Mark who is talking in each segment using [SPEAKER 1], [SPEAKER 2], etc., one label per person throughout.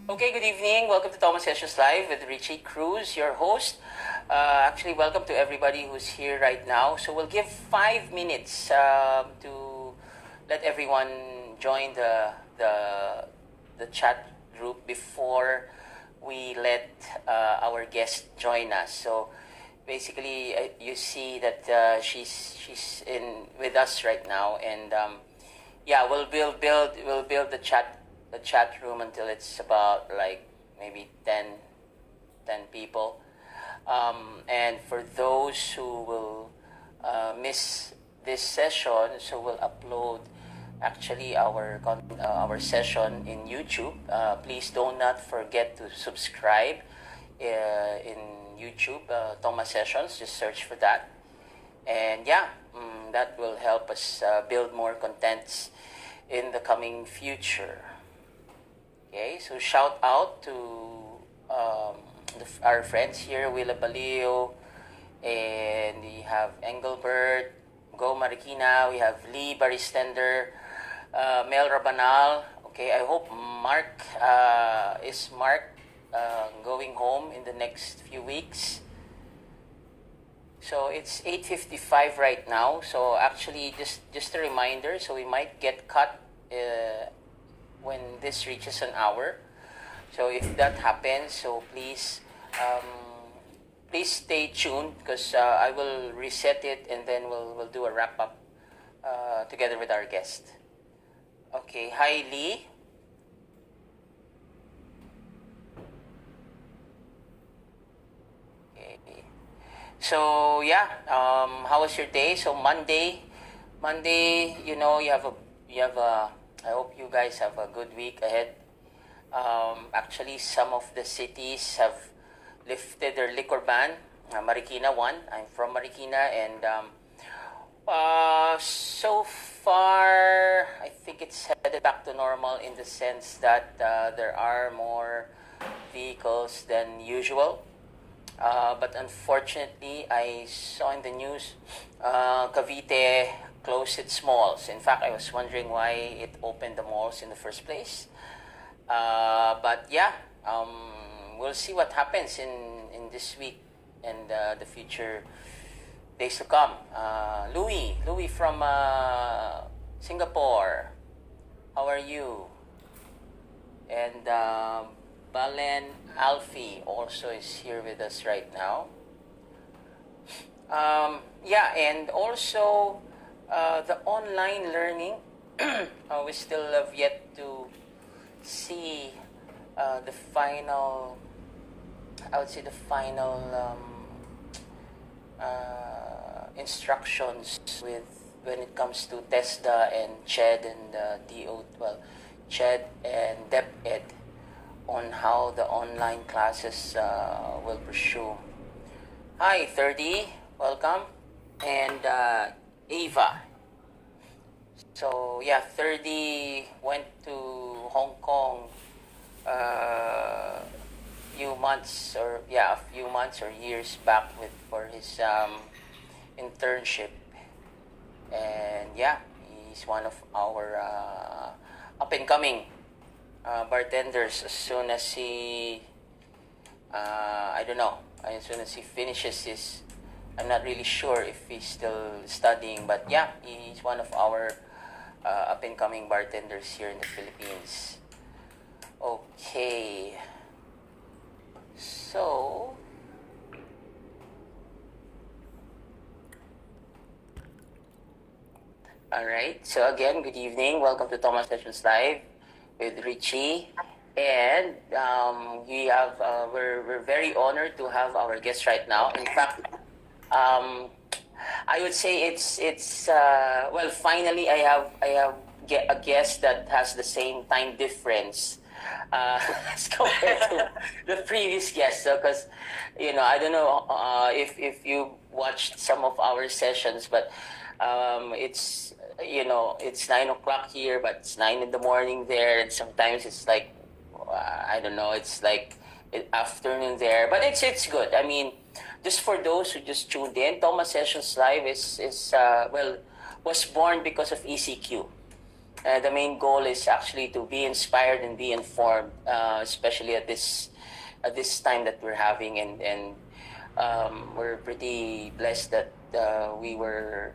[SPEAKER 1] Okay, good evening. Welcome to Toma Sessions Live with Richie Cruz, your host. Actually, welcome to everybody who's here right now. So we'll give 5 minutes to let everyone join the chat group before we let our guest join us. So basically, you see that she's in with us right now, and yeah, we'll build the chat room until it's about like maybe 10 people. And for those who will miss this session, so we'll upload actually our session in YouTube. Please do not forget to subscribe in YouTube, Toma Sessions. Just search for that, and yeah, that will help us build more contents in the coming future. Okay, so shout out to our friends here, Willa Balio, and we have Engelbert, Go Marikina, we have Lee Baristender, Mel Rabanal. Okay, I hope Mark is going home in the next few weeks. So it's 8:55 right now. So actually, just a reminder. So we might get cut when this reaches an hour. So if that happens, so please stay tuned, because I will reset it and then we'll do a wrap up together with our guest. Okay, hi Lee. Okay. So yeah, how was your day? So Monday, you know, you have a. I hope you guys have a good week ahead. Actually, some of the cities have lifted their liquor ban. Marikina one. I'm from Marikina, and so far, I think it's headed back to normal in the sense that there are more vehicles than usual. But unfortunately, I saw in the news Cavite closed its malls. In fact, I was wondering why it opened the malls in the first place. But yeah, we'll see what happens in this week and the future days to come. Louis from Singapore, how are you? And Balen Alfie also is here with us right now. Yeah, and also the online learning, we still have yet to see the final, I would say the final instructions with when it comes to TESDA and CHED and CHED and DepEd on how the online classes will pursue. Hi, 30, welcome, and Ava. So yeah, 30 went to Hong Kong a few months or years back for his internship, and yeah, he's one of our up and coming bartenders. As soon as he as soon as he finishes his, I'm not really sure if he's still studying, but yeah, he's one of our up and coming bartenders here in the Philippines. Okay, so all right, so again, good evening, welcome to Toma Sessions Live with Richie, and we're very honored to have our guest right now. In fact, I would say it's well, finally I have a guest that has the same time difference as compared to the previous guest. So, because I don't know if you watched some of our sessions, but it's it's 9 o'clock here, but it's 9 in the morning there, and sometimes it's like I don't know, it's like afternoon there, but it's good. I mean, just for those who just tuned in, Toma Sessions Live was born because of ECQ. The main goal is actually to be inspired and be informed, especially at this time that we're having, and we're pretty blessed that we were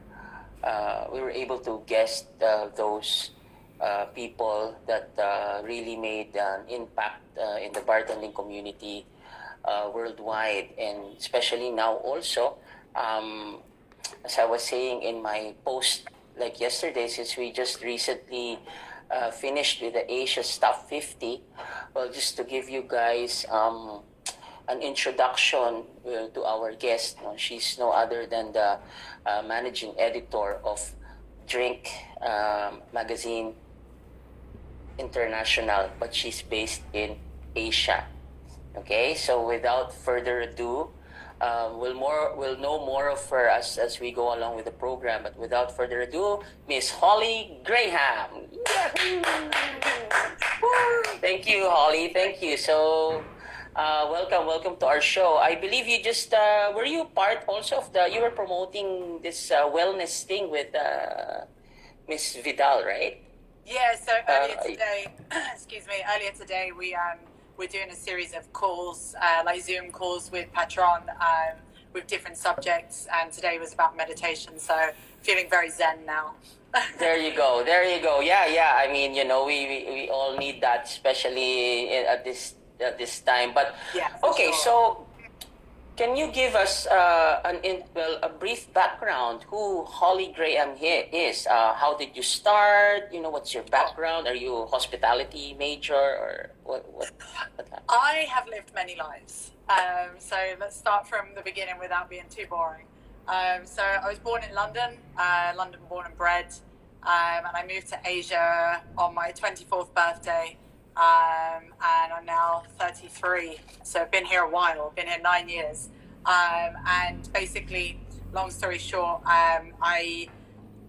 [SPEAKER 1] able to guest those people that really made an impact in the bartending community worldwide, and especially now also, as I was saying in my post like yesterday, since we just recently finished with the Asia Top 50. Well, just to give you guys an introduction to our guest. No? She's no other than the managing editor of Drink Magazine International, but she's based in Asia. Okay, so without further ado, we'll know more of her as we go along with the program. But without further ado, Miss Holly Graham. Yahoo! Thank you, Holly. Thank you. So, welcome to our show. I believe you just were you part also of you were promoting this wellness thing with Miss Vidal, right?
[SPEAKER 2] Yeah. So earlier today, earlier today we're doing a series of calls, like Zoom calls with Patron, with different subjects, and today was about meditation, so feeling very zen now.
[SPEAKER 1] There you go. Yeah. I mean, we all need that, especially at this time. But
[SPEAKER 2] yeah,
[SPEAKER 1] okay,
[SPEAKER 2] sure.
[SPEAKER 1] So can you give us a brief background who Holly Graham here is? How did you start? What's your background? Are you a hospitality major or what happened?
[SPEAKER 2] I have lived many lives. So let's start from the beginning without being too boring. So I was born in London, London born and bred, and I moved to Asia on my 24th birthday. And I'm now 33, so I've been here a while, been here 9 years, and basically, long story short, I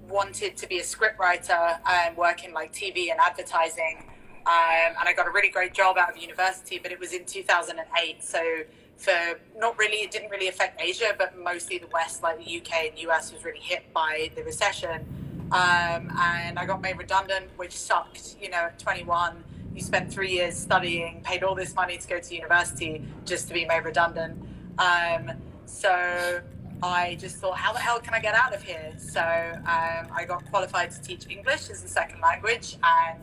[SPEAKER 2] wanted to be a scriptwriter and work in like TV and advertising, and I got a really great job out of university, but it was in 2008, so it didn't really affect Asia, but mostly the West, like the UK and US, was really hit by the recession, and I got made redundant, which sucked, at 21. You spent 3 years studying, paid all this money to go to university just to be made redundant. So I just thought, how the hell can I get out of here? So I got qualified to teach English as a second language, and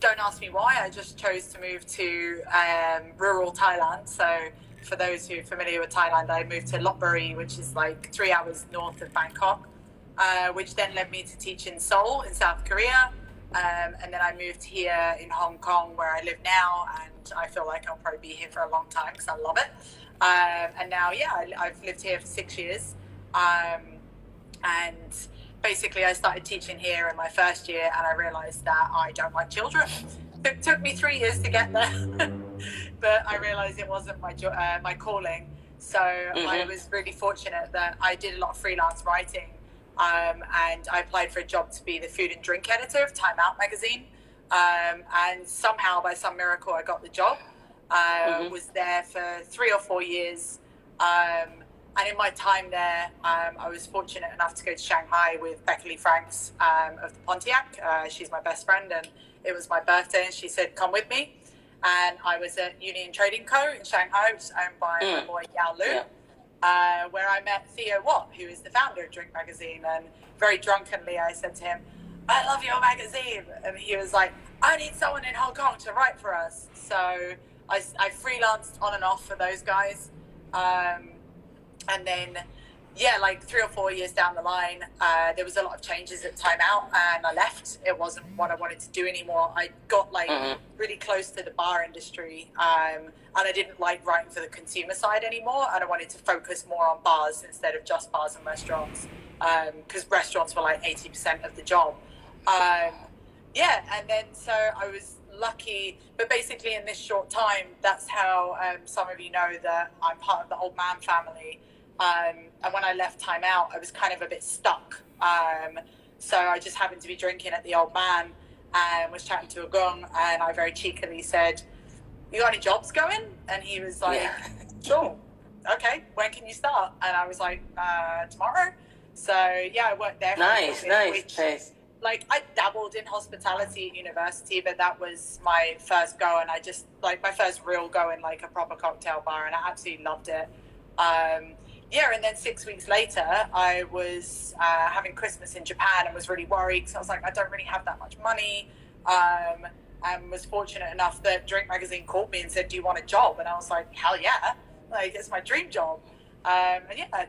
[SPEAKER 2] don't ask me why, I just chose to move to rural Thailand. So for those who are familiar with Thailand, I moved to Lopburi, which is like 3 hours north of Bangkok, which then led me to teach in Seoul in South Korea. And then I moved here in Hong Kong, where I live now, and I feel like I'll probably be here for a long time because I love it. And now, I've lived here for 6 years. And basically, I started teaching here in my first year, and I realized that I don't like children. It took me 3 years to get there, but I realized it wasn't my calling. So I was really fortunate that I did a lot of freelance writing. And I applied for a job to be the food and drink editor of Time Out magazine. And somehow, by some miracle, I got the job. Was there for 3 or 4 years. And in my time there, I was fortunate enough to go to Shanghai with Beckley Franks of the Pontiac. She's my best friend, and it was my birthday, and she said, come with me. And I was at Union Trading Co. in Shanghai, which is owned by my boy Yao Lu. Yeah. Where I met Theo Watt, who is the founder of Drink Magazine, and very drunkenly I said to him, I love your magazine, and he was like, I need someone in Hong Kong to write for us. So I freelanced on and off for those guys, and then like 3 or 4 years down the line, there was a lot of changes at Time Out, and I left. It wasn't what I wanted to do anymore. I got really close to the bar industry, and I didn't like writing for the consumer side anymore, and I wanted to focus more on bars instead of just bars and restaurants, because restaurants were like 80% of the job. And then so I was lucky, but basically in this short time, that's how some of you know that I'm part of the Old Man family. And when I left Time Out, I was kind of a bit stuck. So I just happened to be drinking at the Old Man and was chatting to a gong, and I very cheekily said, you got any jobs going? And he was like, sure. Okay, when can you start? And I was like, tomorrow. So I worked there for
[SPEAKER 1] nice.
[SPEAKER 2] like I dabbled in hospitality at university, but that was my first go, and I just like my first real go in like a proper cocktail bar, and I absolutely loved it. Yeah, and then 6 weeks later, I was having Christmas in Japan and was really worried because I was like, I don't really have that much money. And was fortunate enough that Drink Magazine called me and said, do you want a job? And I was like, hell yeah, like it's my dream job. And yeah,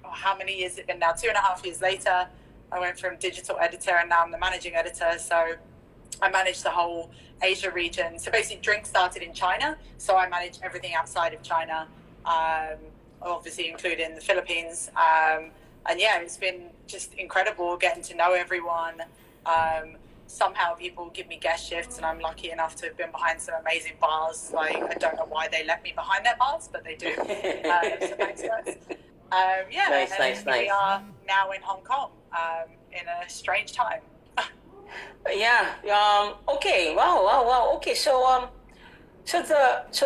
[SPEAKER 2] how many years has it been now? 2.5 years later, I went from digital editor and now I'm the managing editor. So I manage the whole Asia region. So basically Drink started in China. So I manage everything outside of China, obviously including the Philippines. And yeah, it's been just incredible getting to know everyone. Somehow people give me guest shifts and I'm lucky enough to have been behind some amazing bars. Like, I don't know why they let me behind their bars, but they do. Some experts. Yeah,
[SPEAKER 1] Nice.
[SPEAKER 2] We are now in Hong Kong in a strange time.
[SPEAKER 1] Yeah. Okay. Wow. Okay. So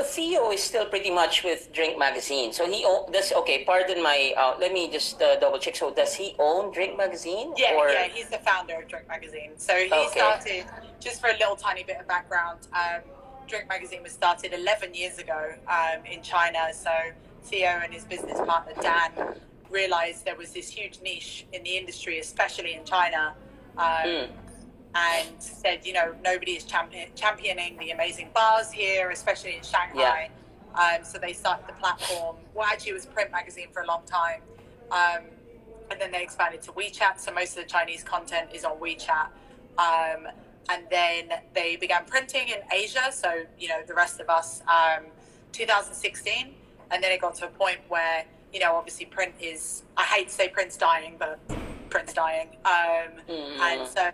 [SPEAKER 1] Theo is still pretty much with Drink Magazine. So he does. Okay. Pardon my. Let me just double check. So does he own Drink Magazine?
[SPEAKER 2] Yeah. He's the founder of Drink Magazine. So he started, just for a little tiny bit of background. Drink Magazine was started 11 years ago in China. So Theo and his business partner Dan realized there was this huge niche in the industry, especially in China. And said, nobody is championing the amazing bars here, especially in Shanghai. Yeah. So they started the platform. Well, actually, it was print magazine for a long time. And then they expanded to WeChat. So most of the Chinese content is on WeChat. And then they began printing in Asia. So, the rest of us, 2016. And then it got to a point where, obviously print is, I hate to say print's dying, but print's dying. And so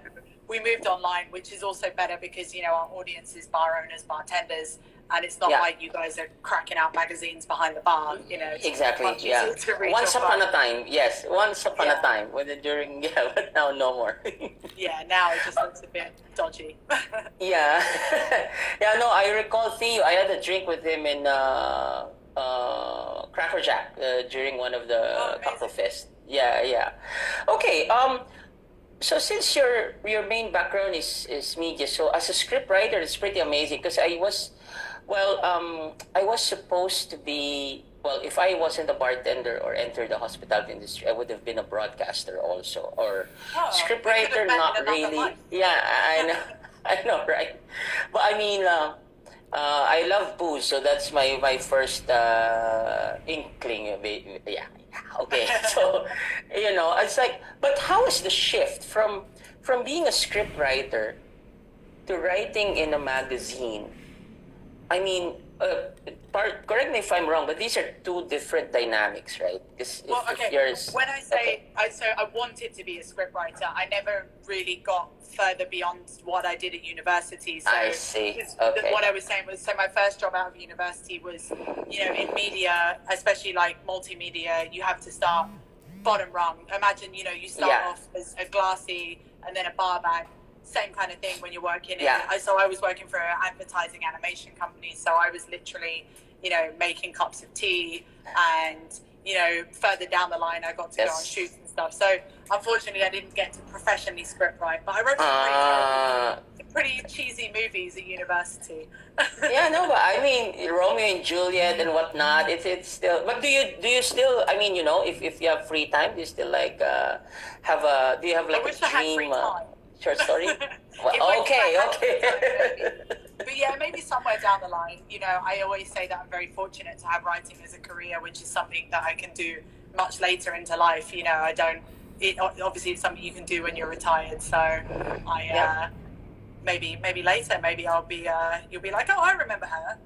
[SPEAKER 2] we moved online, which is also better because, our audience is bar owners, bartenders, and it's not like you guys are cracking out magazines behind the bar,
[SPEAKER 1] Exactly, yeah. Once upon a time, yes. Once upon a time, but now no more.
[SPEAKER 2] Yeah, now it just looks a bit dodgy.
[SPEAKER 1] Yeah. Yeah, no, I recall Theo, I had a drink with him in Cracker Jack during one of the Cocktail Fest. Yeah. Okay, so since your main background is media, so as a script writer, it's pretty amazing because I was supposed to be, if I wasn't a bartender or entered the hospitality industry, I would have been a broadcaster also, or script writer, not really. Life. Yeah, I know, right? But I mean, I love booze, so that's my first inkling of it. Yeah. Okay, so it's like, but how is the shift from being a script writer to writing in a magazine? I mean, correct me if I'm wrong, but these are two different dynamics, right?
[SPEAKER 2] When I say I wanted to be a scriptwriter, I never really got further beyond what I did at university. So
[SPEAKER 1] I see. Okay.
[SPEAKER 2] What I was saying was, so my first job out of university was, in media, especially like multimedia, you have to start bottom rung. Imagine, you start off as a glassy and then a bar back. Same kind of thing when you're working so I was working for an advertising animation company, so I was literally making cups of tea, and further down the line I got to go on shoots and stuff. So unfortunately I didn't get to professionally script write, but I wrote some pretty cheesy movies at university.
[SPEAKER 1] Yeah, no, but I mean Romeo and Juliet and whatnot, it's still, but do you still, I mean, if you have free time, do you still like do you have like
[SPEAKER 2] I wish
[SPEAKER 1] a
[SPEAKER 2] I had
[SPEAKER 1] dream
[SPEAKER 2] free time.
[SPEAKER 1] Short story? Well, okay.
[SPEAKER 2] But yeah, maybe somewhere down the line, I always say that I'm very fortunate to have writing as a career, which is something that I can do much later into life. Obviously it's something you can do when you're retired. So maybe later, maybe I'll be, you'll be like, oh, I remember her.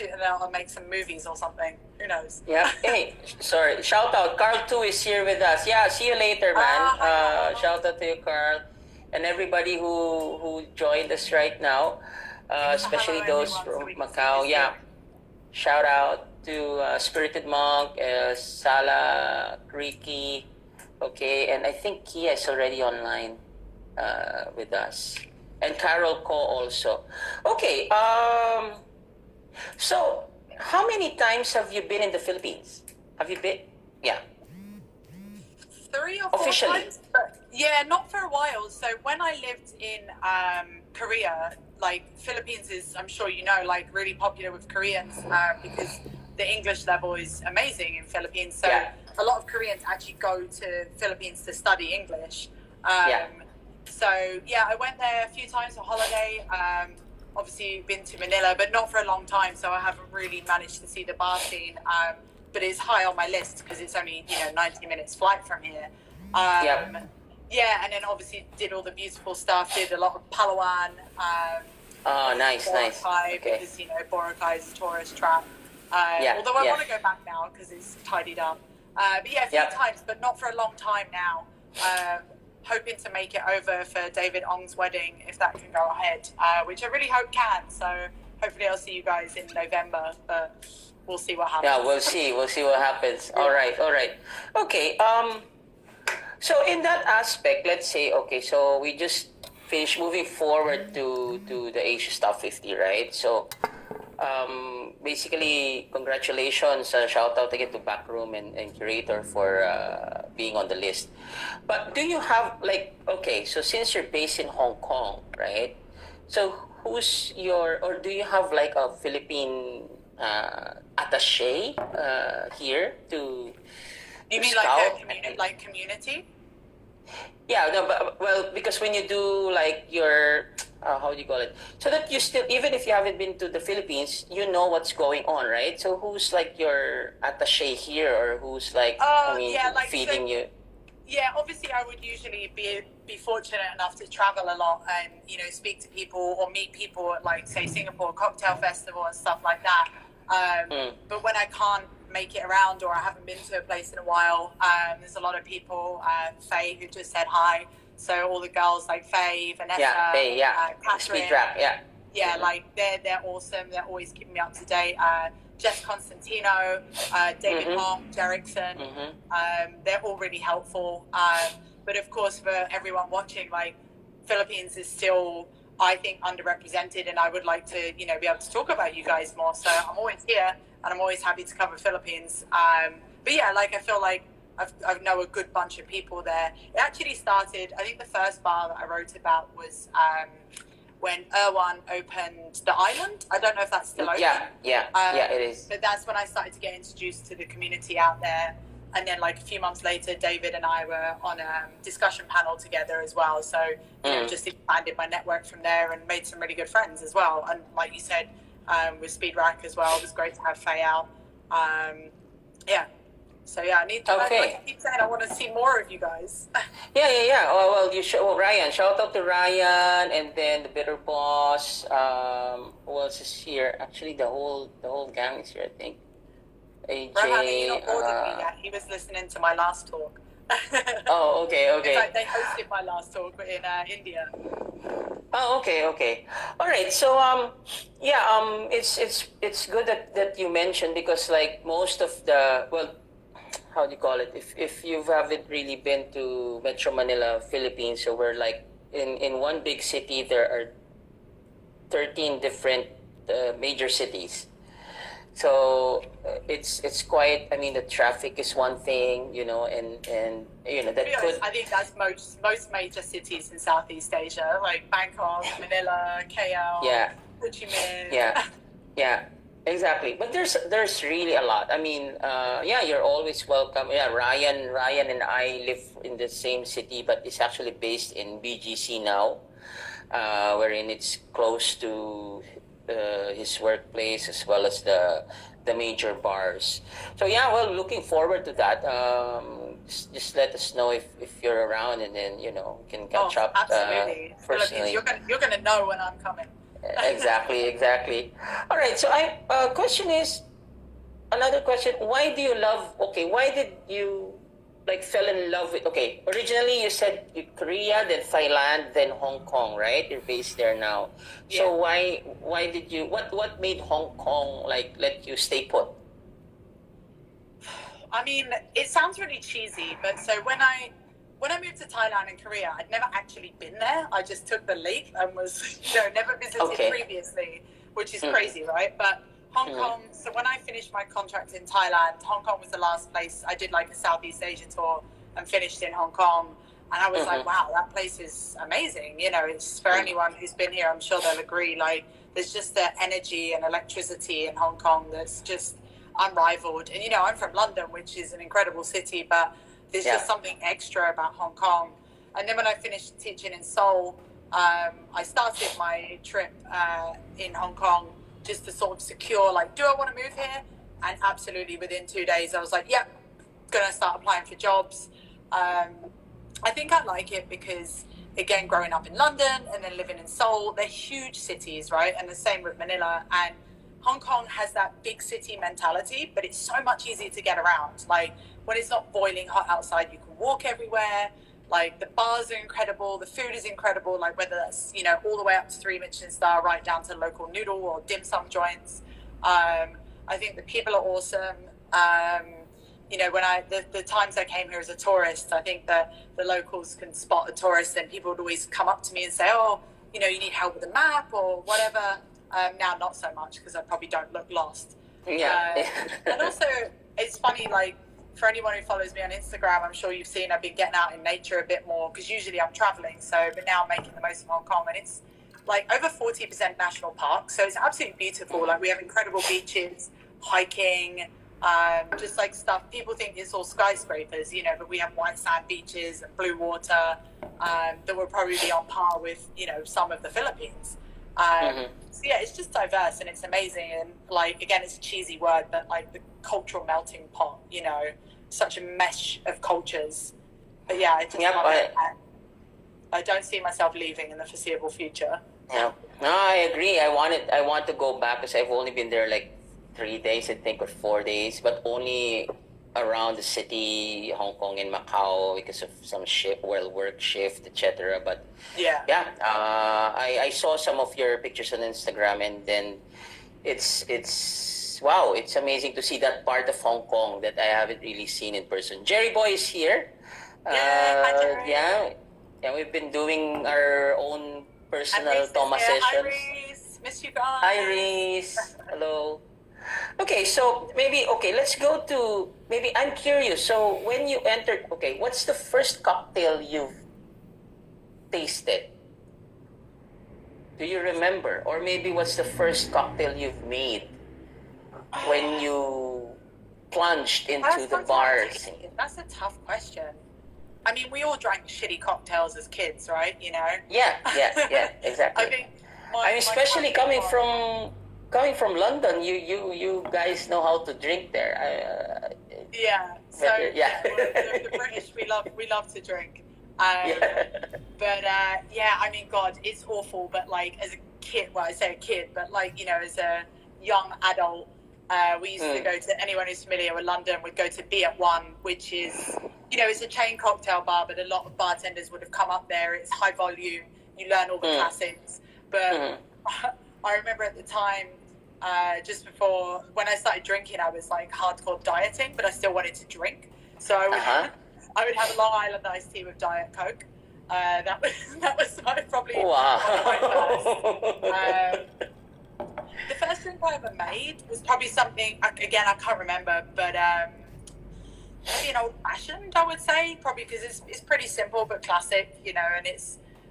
[SPEAKER 2] And I'll make some movies or something. Who knows?
[SPEAKER 1] Yeah. Hey, sorry. Shout out. Carl too is here with us. Yeah, see you later, man. Shout out to you, Carl. And everybody who joined us right now, especially those from Macau. Yeah. Shout out to Spirited Monk, Sala, Ricky. Okay, and I think Kia is already online with us. And Carol Ko also. Okay, so how many times have you been in the Philippines? Have you been? Yeah.
[SPEAKER 2] 3 or 4
[SPEAKER 1] officially
[SPEAKER 2] times. But Yeah, not for a while. So when I lived in Korea, like Philippines is, I'm sure you know, like really popular with Koreans because the English level is amazing in Philippines. So
[SPEAKER 1] Yeah.
[SPEAKER 2] a lot of Koreans actually go to Philippines to study English.
[SPEAKER 1] Yeah.
[SPEAKER 2] So yeah, I went there a few times for holiday. Obviously been to Manila, but not for a long time. So I haven't really managed to see the bar scene. But it's high on my list because it's only 90 minutes flight from here.
[SPEAKER 1] Yeah.
[SPEAKER 2] Yeah, and then obviously did all the beautiful stuff. Did a lot of Palawan.
[SPEAKER 1] Oh, nice.
[SPEAKER 2] Boracay,
[SPEAKER 1] Okay.
[SPEAKER 2] because Boracay is a tourist trap. Although I want to go back now because it's tidied up. But yeah, a few times, but not for a long time now. Hoping to make it over for David Ong's wedding if that can go ahead, which I really hope can. So hopefully I'll see you guys in November, but we'll see what happens.
[SPEAKER 1] Yeah, we'll see what happens. All right. Okay. So in that aspect, let's say, okay, so we just finished moving forward to the Asia Top 50, right? So basically, congratulations, shout out again to Backroom and Curator for being on the list. But do you have, like, okay, so since you're based in Hong Kong, right? So who's or do you have like a Philippine attaché here to
[SPEAKER 2] You mean
[SPEAKER 1] scout?
[SPEAKER 2] like a community?
[SPEAKER 1] Yeah, no, but, well, because when you do like your, how do you call it? So that you still, even if you haven't been to the Philippines, you know what's going on, right? So who's like your attaché here, or who's like, feeding you?
[SPEAKER 2] Yeah, obviously I would usually be fortunate enough to travel a lot and speak to people or meet people at like say Singapore Cocktail Festival and stuff like that. But when I can't make it around or I haven't been to a place in a while, there's a lot of people, Faye, who just said hi. So all the girls like Faye, Vanessa, Catherine,
[SPEAKER 1] Speed Rap,
[SPEAKER 2] yeah, like they're awesome. They're always keeping me up to date. Jess Constantino, David Hong, Jerickson, they're all really helpful. But of course, for everyone watching, like Philippines is still, I think, underrepresented, and I would like to, be able to talk about you guys more. So I'm always here, and I'm always happy to cover Philippines. But yeah, like I feel like I know a good bunch of people there. It actually started, I think the first bar that I wrote about was when Erwan opened the island. I don't know if that's still open.
[SPEAKER 1] Yeah, it is.
[SPEAKER 2] But that's when I started to get introduced to the community out there. And then like a few months later, David and I were on a discussion panel together as well. So just expanded my network from there and made some really good friends as well. And like you said, with Speed Rack as well, it was great to have Faye out. So yeah, I need to. Like I keep saying, I want to see more of you guys.
[SPEAKER 1] Yeah. Oh, well, you should. Well, Ryan, shout out to Ryan, and then the Bitter Boss. Who else is here? Actually, the whole gang is here, I think. AJ.
[SPEAKER 2] Rohan, not boarded me yet. He was listening to my last talk.
[SPEAKER 1] Oh, okay.
[SPEAKER 2] In fact, they hosted my last talk in India.
[SPEAKER 1] Oh, okay. All right. So, it's good that you mentioned, because like most of the, well, how do you call it? If you haven't really been to Metro Manila, Philippines, so we're like in one big city, there are 13 different major cities. So it's quite. I mean, the traffic is one thing, and that could.
[SPEAKER 2] I think that's most major cities in Southeast Asia, like Bangkok, Manila, KL, Ho Chi Minh.
[SPEAKER 1] Yeah, exactly. But there's really a lot. I mean, you're always welcome. Yeah, Ryan and I live in the same city, but it's actually based in BGC now, wherein it's close to his workplace as well as the major bars. So yeah, well, looking forward to that. Just let us know if you're around, and then can catch up.
[SPEAKER 2] Absolutely.
[SPEAKER 1] Personally.
[SPEAKER 2] You're gonna know when I'm coming.
[SPEAKER 1] Exactly. All right. So another question. Why do you love? Okay, why did you fell in love with? Okay, originally you said Korea, then Thailand, then Hong Kong, right? You're based there now.
[SPEAKER 2] Yeah.
[SPEAKER 1] So why did you? What made Hong Kong let you stay put?
[SPEAKER 2] I mean, it sounds really cheesy, but so when I moved to Thailand and Korea, I'd never actually been there. I just took the leap and was never visited previously, which is crazy, right? But Hong Kong, so when I finished my contract in Thailand, Hong Kong was the last place I did like a Southeast Asia tour and finished in Hong Kong. And I was like, wow, that place is amazing. You know, it's for anyone who's been here, I'm sure they'll agree. Like, there's just the energy and electricity in Hong Kong that's just unrivaled. And, you know, I'm from London, which is an incredible city, but there's just something extra about Hong Kong. And then when I finished teaching in Seoul, I started my trip in Hong Kong just to sort of secure, like, do I want to move here? And absolutely within 2 days, I was like, yep, going to start applying for jobs. I think I like it because, again, growing up in London and then living in Seoul, they're huge cities, right? And the same with Manila. And Hong Kong has that big city mentality, but it's so much easier to get around. Like, when it's not boiling hot outside, you can walk everywhere. Like, the bars are incredible, the food is incredible, like whether that's, you know, all the way up to 3 Michelin star, right down to local noodle or dim sum joints. I think the people are awesome. You know, when the times I came here as a tourist, I think that the locals can spot a tourist and people would always come up to me and say, oh, you know, you need help with a map or whatever. Now, not so much because I probably don't look lost.
[SPEAKER 1] Yeah.
[SPEAKER 2] And also, it's funny, like, for anyone who follows me on Instagram, I'm sure you've seen I've been getting out in nature a bit more because usually I'm traveling. So, but now I'm making the most of Hong Kong, and it's like over 40% national park. So it's absolutely beautiful. Like, we have incredible beaches, hiking, just like stuff. People think it's all skyscrapers, you know, but we have white sand beaches and blue water that will probably be on par with, you know, some of the Philippines. So yeah, it's just diverse and it's amazing. And like, again, it's a cheesy word, but like the cultural melting pot, you know, such a mesh of cultures. But yeah, I just love it. I don't see myself leaving in the foreseeable future.
[SPEAKER 1] Yeah, no, I agree. I want to go back because I've only been there like 3 days, I think, or 4 days, but only around the city, Hong Kong and Macau because of some work shift, etc. But I saw some of your pictures on Instagram, and then it's wow, it's amazing to see that part of Hong Kong that I haven't really seen in person. Jerry Boy is here.
[SPEAKER 2] Hi, Jerry.
[SPEAKER 1] Yeah, we've been doing our own personal Toma Sessions.
[SPEAKER 2] Hi, Reese. Miss you guys.
[SPEAKER 1] Hi, Reese. Hello. Okay, so let's go to, I'm curious. So when you entered, what's the first cocktail you've tasted? Do you remember? Or maybe what's the first cocktail you've made when you plunged into the bar scene?
[SPEAKER 2] That's a tough question. I mean, we all drank shitty cocktails as kids, right? You know?
[SPEAKER 1] Yeah, exactly.
[SPEAKER 2] I think
[SPEAKER 1] especially coming from London, you guys know how to drink there.
[SPEAKER 2] So the British, we love to drink. But I mean, God, it's awful. But like as a kid, well, I say a kid, but like, you know, as a young adult, we used to go to, anyone who's familiar with London would go to Be at One, which is, you know, it's a chain cocktail bar, but a lot of bartenders would have come up there. It's high volume. You learn all the classics. But I remember at the time, just before, when I started drinking, I was like hardcore dieting, but I still wanted to drink. So I would have a Long Island iced tea with Diet Coke. That was probably one of my first. The first drink I ever made was probably something, again, I can't remember, but maybe an old fashioned, I would say, probably because it's pretty simple but classic, you know. And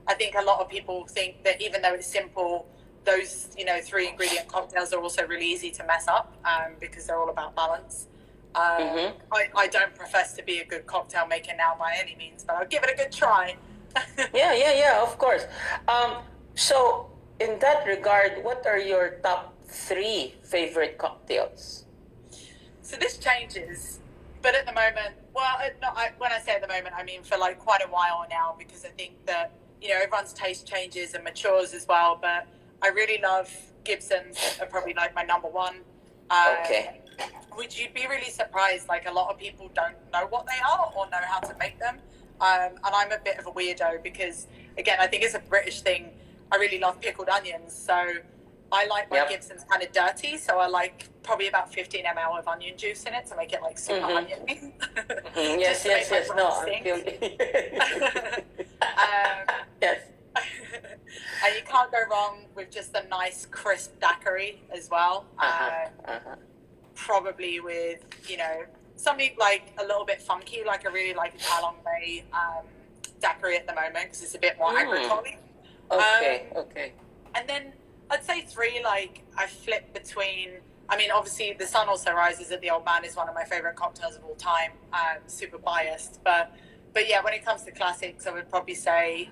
[SPEAKER 2] I think a lot of people think that even though it's simple, those, you know, 3 ingredient cocktails are also really easy to mess up because they're all about balance. I don't profess to be a good cocktail maker now by any means, but I'll give it a good try.
[SPEAKER 1] yeah, of course. So in that regard, what are your top 3 favorite cocktails?
[SPEAKER 2] So this changes, but at the moment, when I say at the moment, I mean for like quite a while now, because I think that, you know, everyone's taste changes and matures as well. But I really love Gibson's, are probably like my number 1. Which you'd be really surprised, like a lot of people don't know what they are or know how to make them. And I'm a bit of a weirdo because, again, I think it's a British thing. I really love pickled onions, so I like my Gibson's kind of dirty, so I like probably about 15 ml of onion juice in it to make it like super oniony.
[SPEAKER 1] Yes. No, I'm feeling. Yes.
[SPEAKER 2] And you can't go wrong with just a nice crisp daiquiri as well. Probably with, you know, something like a little bit funky, like I really like a Talong Bay daiquiri at the moment because it's a bit more agricole.
[SPEAKER 1] Okay.
[SPEAKER 2] And then I'd say 3, like I flip between. I mean, obviously, The Sun Also Rises at the Old Man is one of my favorite cocktails of all time. Super biased, but yeah, when it comes to classics, I would probably say.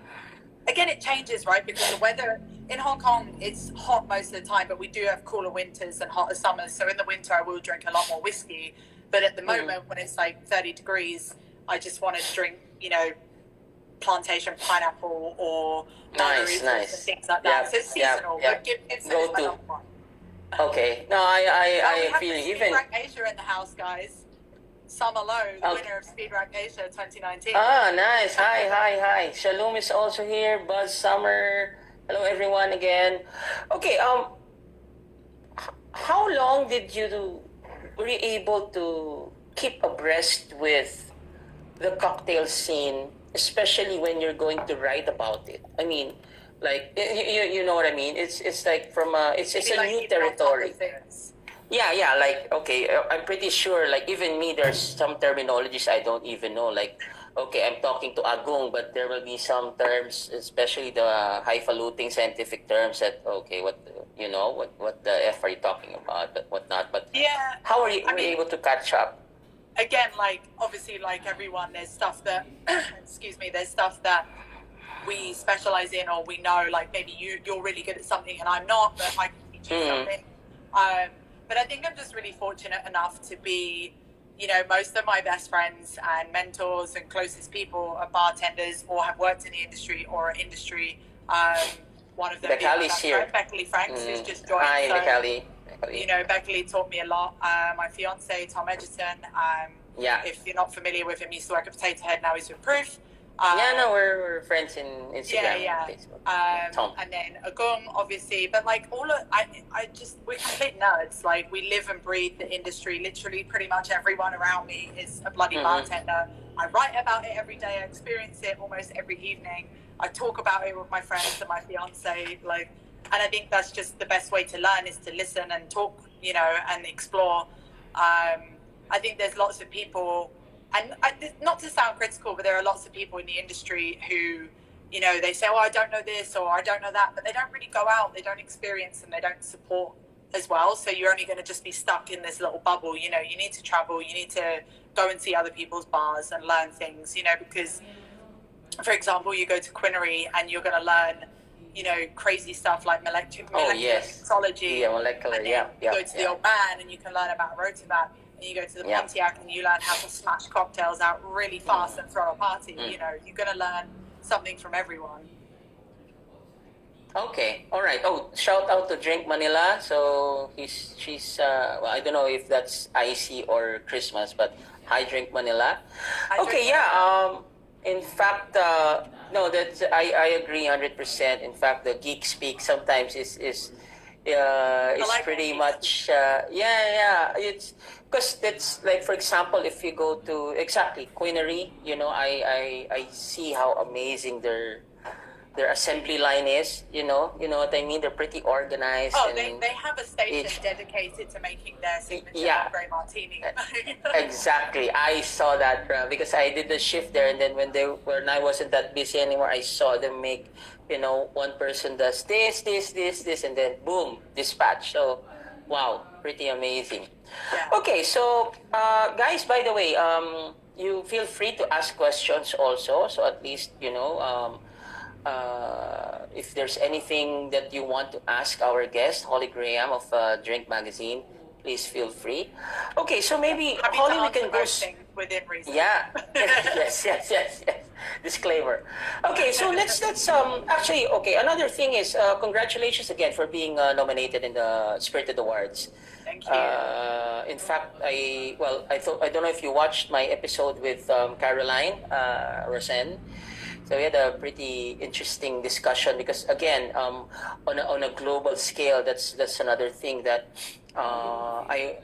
[SPEAKER 2] Again, it changes, right? Because the weather in Hong Kong, it's hot most of the time, but we do have cooler winters and hotter summers. So in the winter, I will drink a lot more whiskey. But at the moment, when it's like 30 degrees, I just want to drink, plantation pineapple or
[SPEAKER 1] Nice.
[SPEAKER 2] and things like that. So it's seasonal, but Gibson is my number one.
[SPEAKER 1] Okay. No,
[SPEAKER 2] We
[SPEAKER 1] I
[SPEAKER 2] have
[SPEAKER 1] feel
[SPEAKER 2] the
[SPEAKER 1] even.
[SPEAKER 2] Speed Rack Asia in the house, guys. Summer Low, the winner of Speed Rack Asia 2019.
[SPEAKER 1] Ah, nice. Hi. Shalom is also here. Buzz Summer. Hello, everyone again. Okay. How long were you able to keep abreast with the cocktail scene, especially when you're going to write about it? I mean, like you know what I mean? It's like it's a new territory. Yeah, like, okay, I'm pretty sure, like, even me, there's some terminologies I don't even know, like, okay, I'm talking to Agong, but there will be some terms, especially the highfalutin scientific terms that, okay, what the F are you talking about, but whatnot, but
[SPEAKER 2] yeah,
[SPEAKER 1] how were you able to catch up?
[SPEAKER 2] Again, like, obviously, like everyone, there's stuff that, there's stuff that we specialize in or we know, like, maybe you're really good at something and I'm not, but I can teach you something. But I think I'm just really fortunate enough to be, most of my best friends and mentors and closest people are bartenders or have worked in the industry or are industry. One of them being Beckley Franks, who's just joined.
[SPEAKER 1] Hi,
[SPEAKER 2] so,
[SPEAKER 1] Beckley.
[SPEAKER 2] Beckley taught me a lot. My fiance, Tom Edgerton, if you're not familiar with him, he used to work at Potato Head, now he's with Proof.
[SPEAKER 1] We're friends in Instagram and Facebook. Tom.
[SPEAKER 2] And then Agum, obviously, but like we're complete nerds. Like, we live and breathe the industry. Literally, pretty much everyone around me is a bloody bartender. I write about it every day. I experience it almost every evening. I talk about it with my friends and my fiance. Like, and I think that's just the best way to learn is to listen and talk, and explore. I think there's lots of people. And not to sound critical, but there are lots of people in the industry who, they say, oh, I don't know this or I don't know that, but they don't really go out, they don't experience and they don't support as well. So you're only going to just be stuck in this little bubble. You need to travel, you need to go and see other people's bars and learn things, because, for example, you go to Quinnery and you're going to learn, crazy stuff like molecular mixology.
[SPEAKER 1] Yeah, molecular,
[SPEAKER 2] You go to the Old Man and you can learn about rotavat. And you go to the Pontiac and you learn how to smash cocktails out really fast and throw a party. You're going to learn something from everyone.
[SPEAKER 1] Okay, all right. Oh, shout out to Drink Manila. So she's I don't know if that's IC or Christmas, but hi, Drink Manila. In fact, no, that's I agree 100%. In fact, the geek speak sometimes is it's pretty much it's because that's like, for example, if you go to Quinnery, I see how amazing their assembly line is. You know what I mean? They're pretty organized.
[SPEAKER 2] Oh, they have a station dedicated to making their signature Grey Martini.
[SPEAKER 1] Exactly, I saw that because I did the shift there, and then when I wasn't that busy anymore, I saw them make. One person does this, and then boom, dispatch. So, wow, pretty amazing. Yeah. Okay, so guys, by the way, you feel free to ask questions also. So at least if there's anything that you want to ask our guest, Holly Graham of Drink Magazine, please feel free. Okay, so maybe Holly, we can go
[SPEAKER 2] within reason.
[SPEAKER 1] Yeah. yes. Disclaimer. Okay, so let's actually, okay, another thing is congratulations again for being nominated in the Spirited Awards.
[SPEAKER 2] Thank you.
[SPEAKER 1] In fact, I don't know if you watched my episode with Caroline Rosen. So we had a pretty interesting discussion because again, on a global scale, that's another thing that I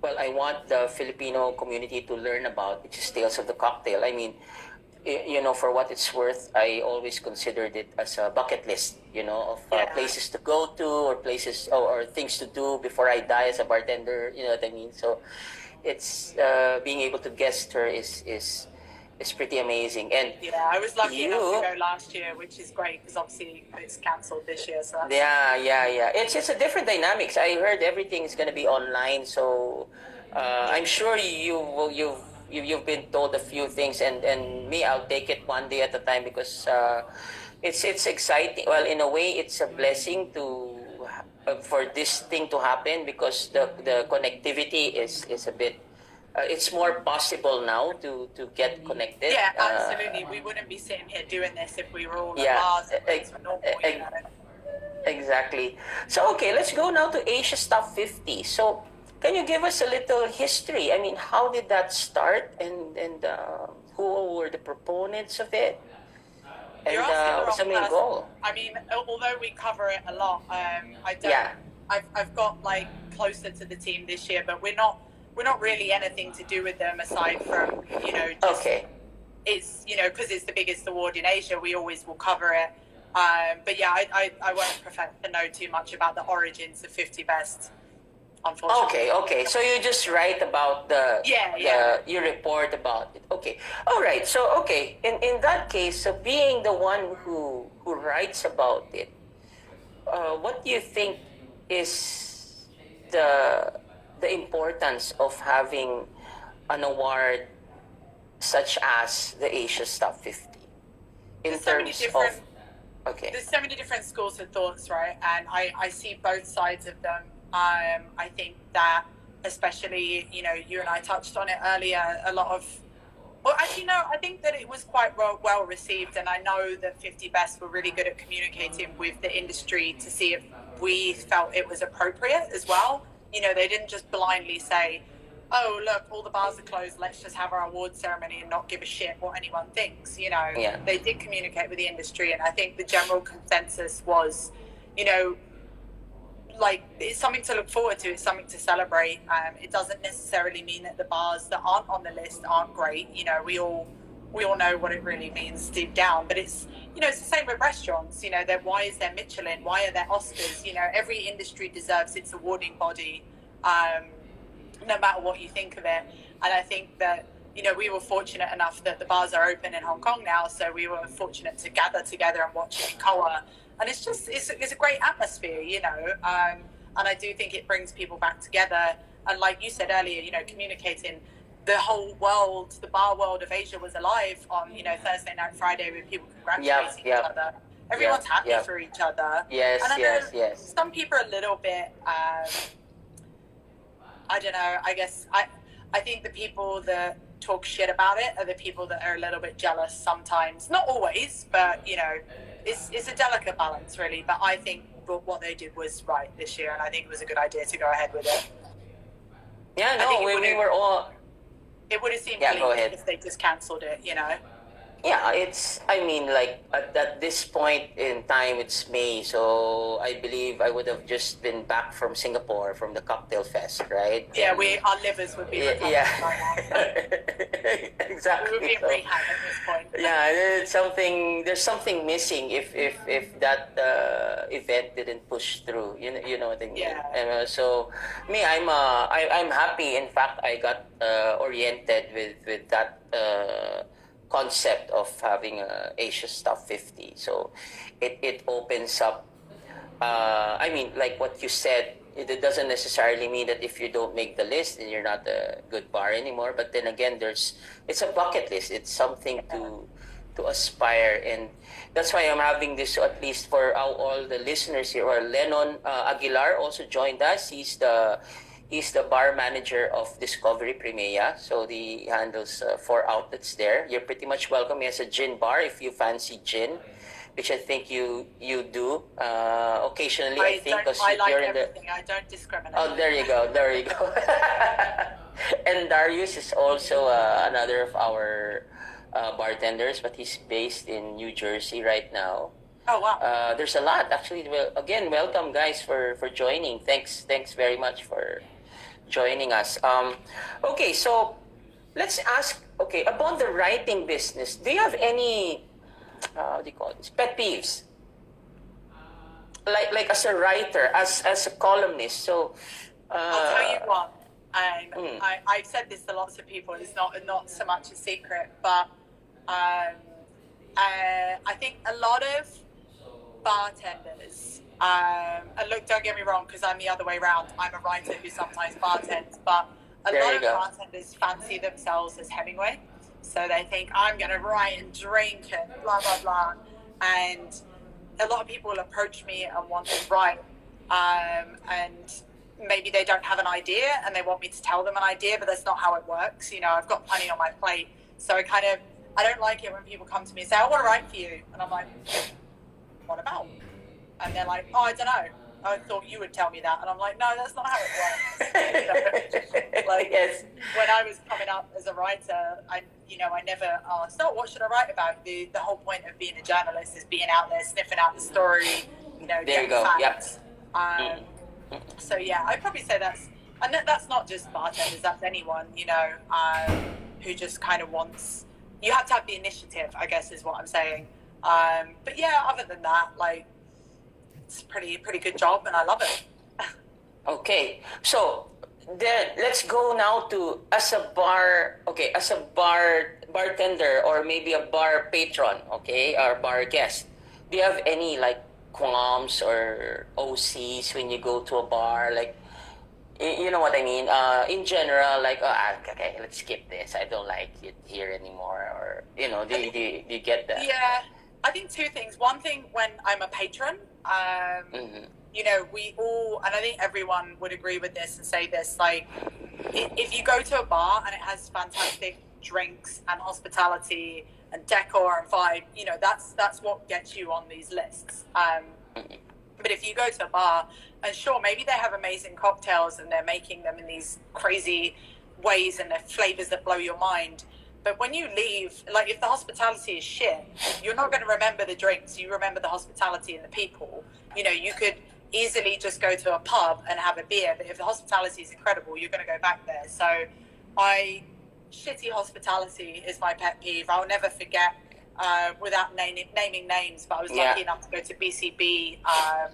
[SPEAKER 1] want the Filipino community to learn about, which is Tales of the Cocktail. I mean, for what it's worth, I always considered it as a bucket list, of places to go to or places or things to do before I die as a bartender. You know what I mean? So it's being able to guest her is is pretty amazing. And
[SPEAKER 2] yeah, I was lucky enough to
[SPEAKER 1] you,
[SPEAKER 2] go last year, which is great because obviously it's cancelled this year. So that's
[SPEAKER 1] yeah. It's a different dynamics. I heard everything is gonna be online, so
[SPEAKER 2] yeah.
[SPEAKER 1] I'm sure you've been told a few things, and me, I'll take it one day at a time because it's exciting. Well, in a way, it's a blessing to for this thing to happen because the connectivity is a bit. It's more possible now to get connected.
[SPEAKER 2] Yeah, absolutely. We wouldn't be sitting here doing this if we were all at
[SPEAKER 1] Yeah,
[SPEAKER 2] bars and things were normal, you know.
[SPEAKER 1] exactly. So, okay, let's go now to Asia's Top 50. So, can you give us a little history? I mean, how did that start, and who were the proponents of it, and
[SPEAKER 2] You're asking the
[SPEAKER 1] what's the
[SPEAKER 2] wrong
[SPEAKER 1] main
[SPEAKER 2] person.
[SPEAKER 1] goal?
[SPEAKER 2] I mean, although we cover it a lot, I don't.
[SPEAKER 1] Yeah.
[SPEAKER 2] I've got like closer to the team this year, but we're not really anything to do with them aside from just
[SPEAKER 1] Okay.
[SPEAKER 2] it's because it's the biggest award in Asia. We always will cover it. But yeah, I won't profess to know too much about the origins of 50 Best, unfortunately.
[SPEAKER 1] Okay. So you just write about you report about it. Okay. All right. So okay. In that case, so being the one who writes about it, what do you think is the importance of having an award such as the Asia's Top 50 in
[SPEAKER 2] There's so many
[SPEAKER 1] terms
[SPEAKER 2] different.
[SPEAKER 1] of okay.
[SPEAKER 2] There's so many different schools of thoughts, right? And I see both sides of them. I think that, especially, you and I touched on it earlier, a lot of, well, actually, no, I think that it was quite well received. And I know that 50 Best were really good at communicating with the industry to see if we felt it was appropriate as well. They didn't just blindly say, oh, look, all the bars are closed, let's just have our award ceremony and not give a shit what anyone thinks.
[SPEAKER 1] Yeah.
[SPEAKER 2] They did communicate with the industry, and I think the general consensus was, like, it's something to look forward to, it's something to celebrate. It doesn't necessarily mean that the bars that aren't on the list aren't great. We all know what it really means deep down, but it's it's the same with restaurants. That why is there Michelin, why are there Oscars? Every industry deserves its awarding body, no matter what you think of it. And I think that we were fortunate enough that the bars are open in Hong Kong now, so we were fortunate to gather together and watch it in Koa. And it's a great atmosphere, and I do think it brings people back together. And like you said earlier, communicating, the whole world, the bar world of Asia was alive on Thursday night, Friday, with people congratulating each other. Everyone's happy for each other.
[SPEAKER 1] Yes,
[SPEAKER 2] and I know
[SPEAKER 1] yes.
[SPEAKER 2] some people are a little bit, I don't know, I guess I think the people that talk shit about it are the people that are a little bit jealous sometimes. Not always, but it's a delicate balance, really. But I think what they did was right this year, and I think it was a good idea to go ahead with it.
[SPEAKER 1] Yeah, no, we were all.
[SPEAKER 2] It would have seemed
[SPEAKER 1] go
[SPEAKER 2] bleak
[SPEAKER 1] ahead.
[SPEAKER 2] if they just cancelled it,
[SPEAKER 1] Yeah, I mean, like, at this point in time, it's May, so I believe I would have just been back from Singapore from the cocktail fest, right?
[SPEAKER 2] Yeah, our livers would be recovering by now.
[SPEAKER 1] Exactly.
[SPEAKER 2] We would be in rehab at this point.
[SPEAKER 1] Yeah, there's something missing if that event didn't push through. You know what I mean?
[SPEAKER 2] Yeah.
[SPEAKER 1] And, so me, I'm happy. In fact, I got oriented with that concept of having Asia's Top 50. So it opens up. I mean, like what you said, it doesn't necessarily mean that if you don't make the list, then you're not a good bar anymore. But then again, it's a bucket list. It's something to aspire, and that's why I'm having this. So at least for all the listeners here, or Lennon Aguilar also joined us. He's the bar manager of Discovery Primea, so he handles 4 outlets there. You're pretty much welcome. He has a gin bar if you fancy gin, which I think you do occasionally. I think because
[SPEAKER 2] I like
[SPEAKER 1] you're in
[SPEAKER 2] everything. I don't discriminate.
[SPEAKER 1] Oh, there you go. And Darius is also another of our bartenders, but he's based in New Jersey right now.
[SPEAKER 2] Oh, wow.
[SPEAKER 1] There's a lot actually. Well, again, welcome guys for joining. Thanks very much for joining us. Okay, so let's ask. Okay, about the writing business. Do you have any how do you call this? Pet peeves? Like as a writer, as a columnist. So
[SPEAKER 2] I'll tell you what. I've said this to lots of people. It's not so much a secret, but I think a lot of bartenders, and look, don't get me wrong, because I'm the other way around. I'm a writer who sometimes bartends, but a lot of bartenders fancy themselves as Hemingway. So they think, I'm going to write and drink and blah, blah, blah. And a lot of people will approach me and want to write. And maybe they don't have an idea and they want me to tell them an idea, but that's not how it works. You know, I've got plenty on my plate. So I don't like it when people come to me and say, I want to write for you. And I'm like, what about? And they're like, oh, I don't know. I thought you would tell me that. And I'm like, no, that's not how it works. Like, yes. When I was coming up as a writer, I never asked, oh, what should I write about? The whole point of being a journalist is being out there, sniffing out the story,
[SPEAKER 1] there you go.
[SPEAKER 2] Facts. Yep. So yeah, I'd probably say that's not just bartenders, that's anyone, who just kind of wants, you have to have the initiative, I guess is what I'm saying. But yeah, other than that, like, it's a pretty good job and I love it.
[SPEAKER 1] Okay, so then let's go now to as a bartender or maybe a bar patron, okay, or bar guest. Do you have any like qualms or OCs when you go to a bar? Like, you know what I mean? In general, like, okay, let's skip this. I don't like it here anymore. Or, do you get that?
[SPEAKER 2] Yeah, I think two things. One thing, when I'm a patron, we all, and I think everyone would agree with this and say this, like, if you go to a bar and it has fantastic drinks and hospitality and decor and vibe, that's what gets you on these lists. But if you go to a bar, and sure, maybe they have amazing cocktails and they're making them in these crazy ways and they're flavors that blow your mind, but when you leave, like, if the hospitality is shit, you're not going to remember the drinks. You remember the hospitality and the people. You could easily just go to a pub and have a beer, but if the hospitality is incredible, you're going to go back there. So shitty hospitality is my pet peeve. I'll never forget, without naming names, but I was lucky enough to go to BCB, I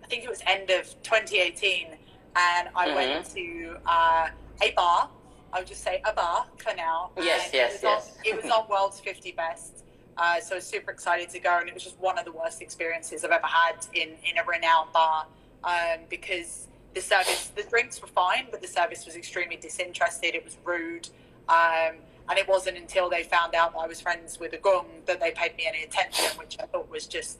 [SPEAKER 2] think it was end of 2018, and I went to a bar. I would just say a bar for now.
[SPEAKER 1] Yes.
[SPEAKER 2] It was on World's 50 Best. So I was super excited to go, and it was just one of the worst experiences I've ever had in a renowned bar, because the drinks were fine, but the service was extremely disinterested. It was rude. And it wasn't until they found out that I was friends with a gung that they paid me any attention, which I thought was just,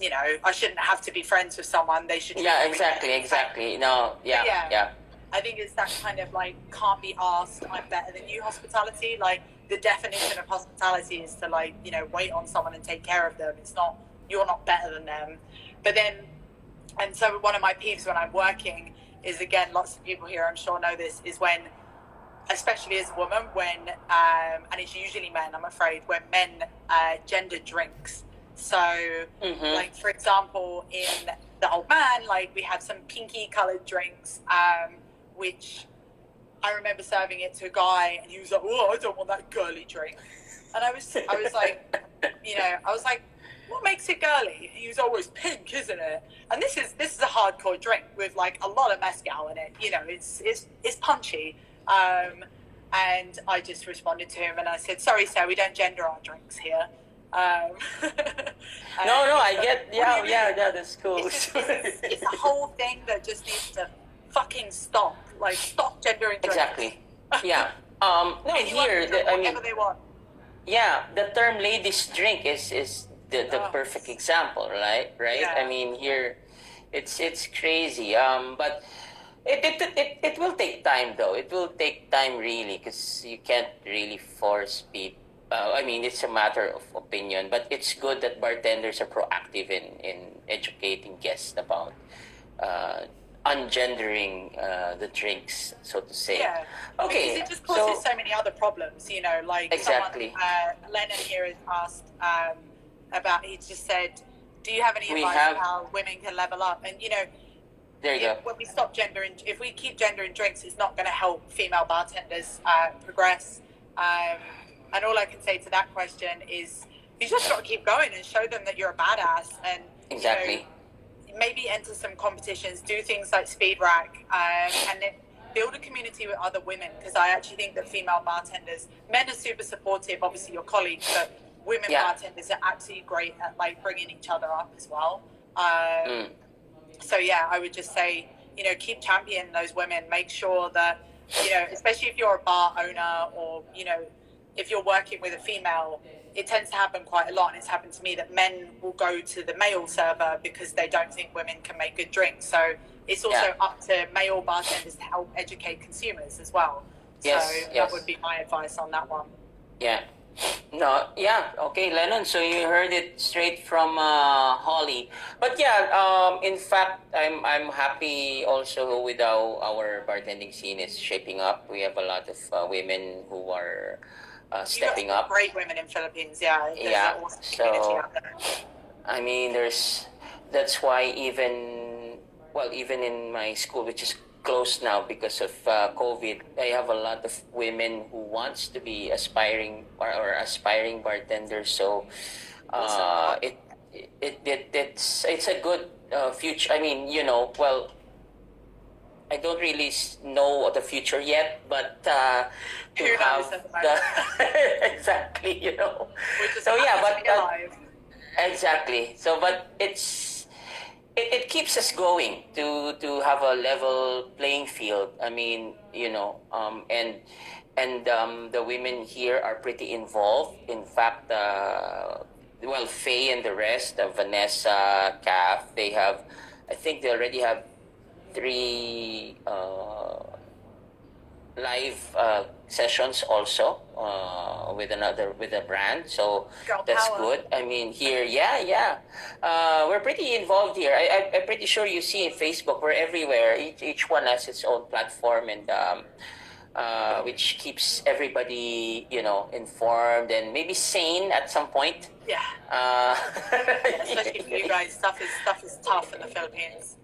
[SPEAKER 2] I shouldn't have to be friends with someone. They should.
[SPEAKER 1] Yeah, exactly. No, yeah.
[SPEAKER 2] I think it's that kind of like, can't be asked, I'm better than you hospitality. Like, the definition of hospitality is to, like, wait on someone and take care of them. It's not, you're not better than them. But then, and so one of my peeves when I'm working is, again, lots of people here I'm sure know this, is when, especially as a woman, when, and it's usually men, I'm afraid, when men gender drinks. So, like, for example, in the Old Man, like, we had some pinky coloured drinks, which I remember serving it to a guy, and he was like, "Oh, I don't want that girly drink." And I was like, "What makes it girly?" And he was always, "Pink, isn't it?" And this is a hardcore drink with, like, a lot of mezcal in it. It's punchy. And I just responded to him and I said, "Sorry, sir, we don't gender our drinks here."
[SPEAKER 1] No, I get, that's cool.
[SPEAKER 2] It's a whole thing that just needs to fucking stop. Like, stop gendering drinks.
[SPEAKER 1] Exactly. Yeah. No, here,
[SPEAKER 2] whatever they want.
[SPEAKER 1] Yeah, the term ladies drink is the perfect example, right?
[SPEAKER 2] Yeah.
[SPEAKER 1] I mean, here, it's crazy. But it will take time, though. It will take time, really, because you can't really force people. It's a matter of opinion, but it's good that bartenders are proactive in educating guests about ungendering the drinks, so to say.
[SPEAKER 2] Yeah.
[SPEAKER 1] Okay.
[SPEAKER 2] Because it just causes so many other problems, like
[SPEAKER 1] exactly.
[SPEAKER 2] Someone, Lennon here has asked about, he just said, do you have any advice on how women can level up? And,
[SPEAKER 1] there you go.
[SPEAKER 2] When we stop gendering, if we keep gendering drinks, it's not going to help female bartenders progress. And all I can say to that question is, you just got to keep going and show them that you're a badass. And
[SPEAKER 1] exactly.
[SPEAKER 2] Maybe enter some competitions, do things like speed rack, and build a community with other women, because I actually think that female bartenders, men are super supportive, obviously your colleagues, but women bartenders are absolutely great at like bringing each other up as well. So yeah, I would just say, you know, keep championing those women. Make sure that, you know, especially if you're a bar owner, or, you know, if you're working with a female, it tends to happen quite a lot, and it's happened to me that men will go to the male server because they don't think women can make good drinks. So it's also up to male bartenders to help educate consumers as well.
[SPEAKER 1] Yes,
[SPEAKER 2] so that would be my advice on that one.
[SPEAKER 1] Yeah. No, yeah, okay, Lennon. So you heard it straight from Holly. But yeah, in fact, I'm happy also with how our bartending scene is shaping up. We have a lot of women who are stepping up.
[SPEAKER 2] Great women in Philippines, There's
[SPEAKER 1] yeah.
[SPEAKER 2] an awesome community
[SPEAKER 1] So
[SPEAKER 2] out there.
[SPEAKER 1] I mean, that's why even in my school, which is closed now because of COVID, I have a lot of women who wants to be aspiring or aspiring bartenders. So it's a good future. I mean, you know, well, I don't really know the future yet, but to
[SPEAKER 2] Who
[SPEAKER 1] have
[SPEAKER 2] knows at the moment?
[SPEAKER 1] exactly, you know.
[SPEAKER 2] We're just
[SPEAKER 1] So yeah,
[SPEAKER 2] happy to
[SPEAKER 1] but
[SPEAKER 2] be alive.
[SPEAKER 1] exactly. So, but it keeps us going to have a level playing field. I mean, you know, and the women here are pretty involved. In fact, well, Faye and the rest, Vanessa, Kath, I think they already have 3 live sessions also with a brand, so
[SPEAKER 2] Girl
[SPEAKER 1] that's
[SPEAKER 2] power.
[SPEAKER 1] good. I mean, here, we're pretty involved here. I'm pretty sure you see in Facebook, we're everywhere. Each one has its own platform, and which keeps everybody, you know, informed and maybe sane at some point.
[SPEAKER 2] Yeah. Especially for you guys, stuff is tough in the Philippines.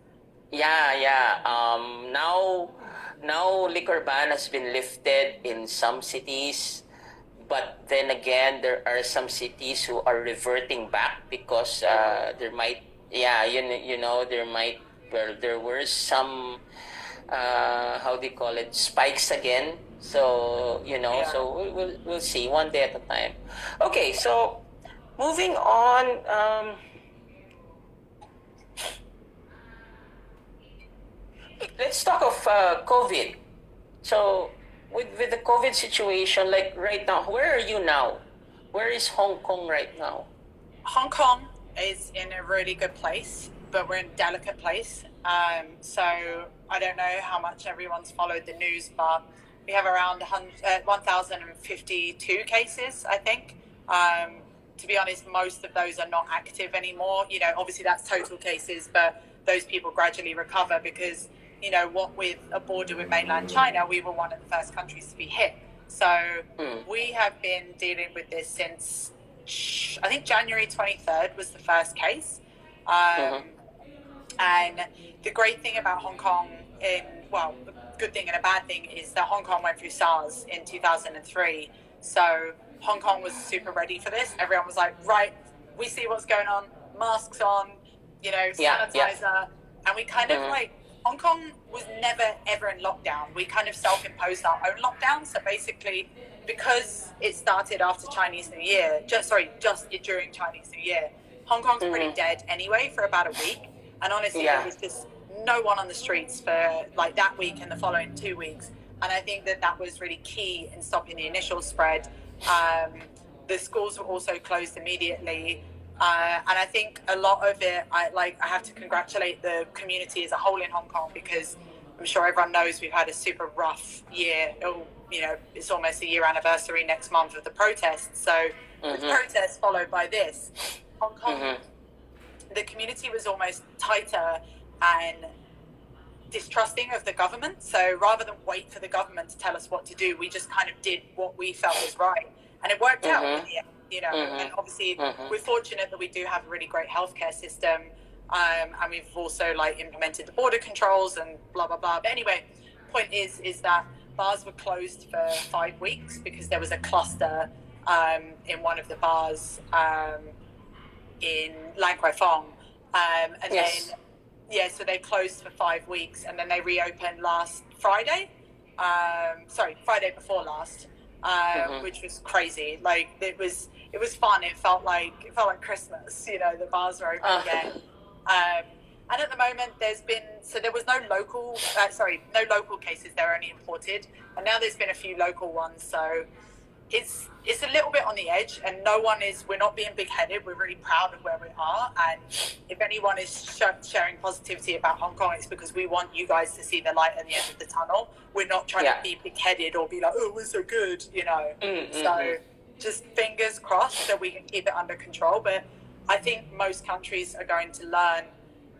[SPEAKER 1] Now liquor ban has been lifted in some cities, but then again, there are some cities who are reverting back because there might, there were some, how do you call it, spikes again. So, you know, so we'll see one day at a time. Okay, so moving on. Let's talk of COVID. So, with the COVID situation, like right now, where are you now? Where is Hong Kong right now?
[SPEAKER 2] Hong Kong is in a really good place, but we're in a delicate place. So I don't know how much everyone's followed the news, but we have around 1,052 cases, I think. To be honest, most of those are not active anymore. You know, obviously that's total cases, but those people gradually recover because, you know, what with a border with mainland China, we were one of the first countries to be hit. So we have been dealing with this since, I think January 23rd was the first case. And the great thing about Hong Kong, the good thing and a bad thing, is that Hong Kong went through SARS in 2003. So Hong Kong was super ready for this. Everyone was like, right, we see what's going on, masks on, you know, sanitizer. And we kind of like, Hong Kong was never ever in lockdown. We kind of self-imposed our own lockdown. So basically, because it started after Chinese New Year, just during Chinese New Year, Hong Kong's pretty dead anyway for about a week. And honestly, there was just no one on the streets for like that week and the following 2 weeks. And I think that was really key in stopping the initial spread. The schools were also closed immediately. And I think a lot of it, I have to congratulate the community as a whole in Hong Kong, because I'm sure everyone knows we've had a super rough year. You know, it's almost a year anniversary next month of the protests. So with protests followed by this, Hong Kong, the community was almost tighter and distrusting of the government. So rather than wait for the government to tell us what to do, we just kind of did what we felt was right. And it worked out in the end. You know, and obviously we're fortunate that we do have a really great healthcare system, and we've also like implemented the border controls and blah blah blah. But anyway, point is that bars were closed for 5 weeks because there was a cluster in one of the bars in Lan Kwai Fong, and then so they closed for 5 weeks and then they reopened last Friday. Friday before last, which was crazy. Like it was fun. It felt like Christmas. You know, the bars were open again. And at the moment, there was no local cases. They're only imported, and now there's been a few local ones. So it's a little bit on the edge, and we're not being big-headed. We're really proud of where we are, and if anyone is sharing positivity about Hong Kong, it's because we want you guys to see the light at the end of the tunnel. We're not trying to be big-headed or be like, oh, we're so good, you know. So just fingers crossed that we can keep it under control. But I think most countries are going to learn,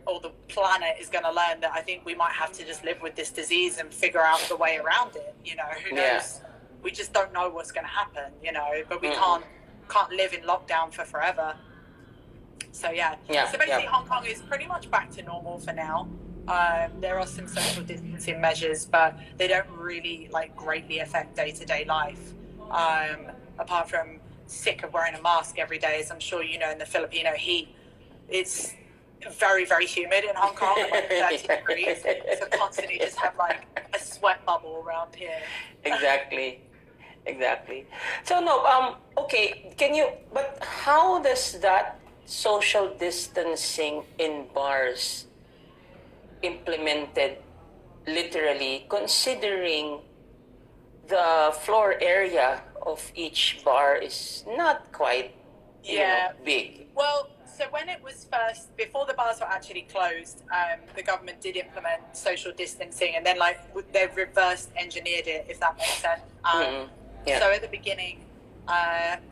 [SPEAKER 2] or the planet is going to learn, that I think we might have to just live with this disease and figure out the way around it. You know, who knows? We just don't know what's going to happen, you know, but we can't live in lockdown for forever. So so basically Hong Kong is pretty much back to normal for now. There are some social distancing measures, but they don't really greatly affect day-to-day life, apart from sick of wearing a mask every day. As I'm sure you know, in the Filipino heat, it's very, very humid in Hong Kong, 30 degrees, so constantly just have a sweat bubble around here.
[SPEAKER 1] Exactly. So okay, but how does that social distancing in bars implemented literally, considering the floor area of each bar is not quite big?
[SPEAKER 2] Well, so when it was before the bars were actually closed, the government did implement social distancing, and then they reverse engineered it, if that makes sense. So at the beginning,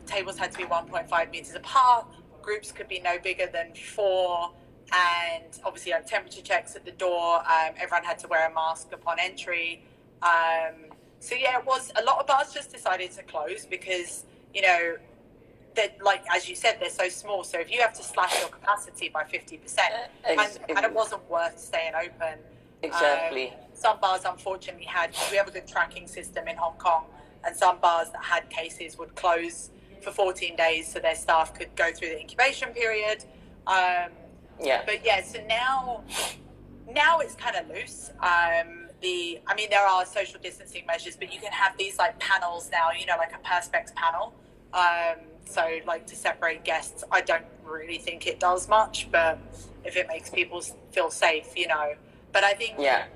[SPEAKER 2] tables had to be 1.5 meters apart. Groups could be no bigger than 4, and obviously temperature checks at the door. Everyone had to wear a mask upon entry. It was a lot of bars just decided to close because, you know, that, as you said, they're so small. So if you have to slash your capacity by 50%, and it wasn't worth staying open.
[SPEAKER 1] Exactly.
[SPEAKER 2] Some bars, unfortunately, we have a good tracking system in Hong Kong, and some bars that had cases would close for 14 days so their staff could go through the incubation period. So now it's kind of loose. There are social distancing measures, but you can have these panels now, you know, like a perspex panel. To separate guests, I don't really think it does much, but if it makes people feel safe, you know. But I think that,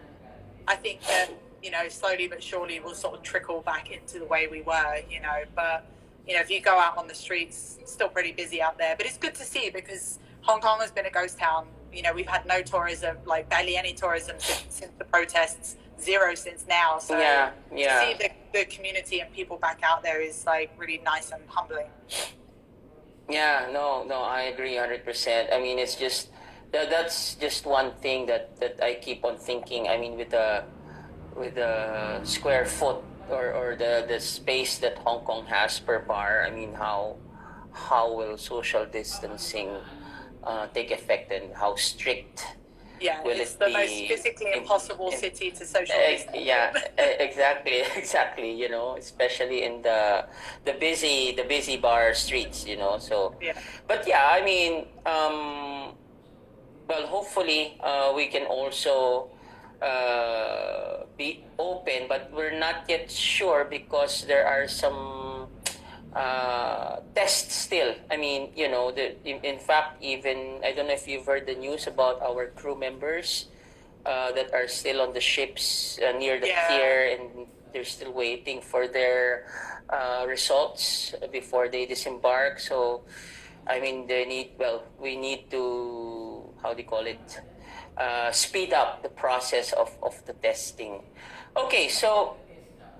[SPEAKER 2] you know, slowly but surely we'll sort of trickle back into the way we were, you know. But, you know, if you go out on the streets, it's still pretty busy out there. But it's good to see, because Hong Kong has been a ghost town. You know, we've had no tourism, barely any tourism since the protests, 0 since now. So to see the community and people back out there is really nice and humbling.
[SPEAKER 1] Yeah, no, I agree 100%. I mean, it's just that's just one thing that I keep on thinking. I mean, with the square foot or the space that Hong Kong has per bar, I mean, how will social distancing take effect, and how strict will
[SPEAKER 2] it's
[SPEAKER 1] it
[SPEAKER 2] the
[SPEAKER 1] be
[SPEAKER 2] most physically impossible city to social distance.
[SPEAKER 1] exactly. You know, especially in the busy bar streets. You know, so.
[SPEAKER 2] Yeah.
[SPEAKER 1] But I mean, well, hopefully we can also be open, but we're not yet sure because there are some tests still. I mean, you know, in fact, even I don't know if you've heard the news about our crew members that are still on the ships near the pier, and they're still waiting for their results before they disembark. So, I mean, we need to, how do you call it, speed up the process of the testing. Okay, so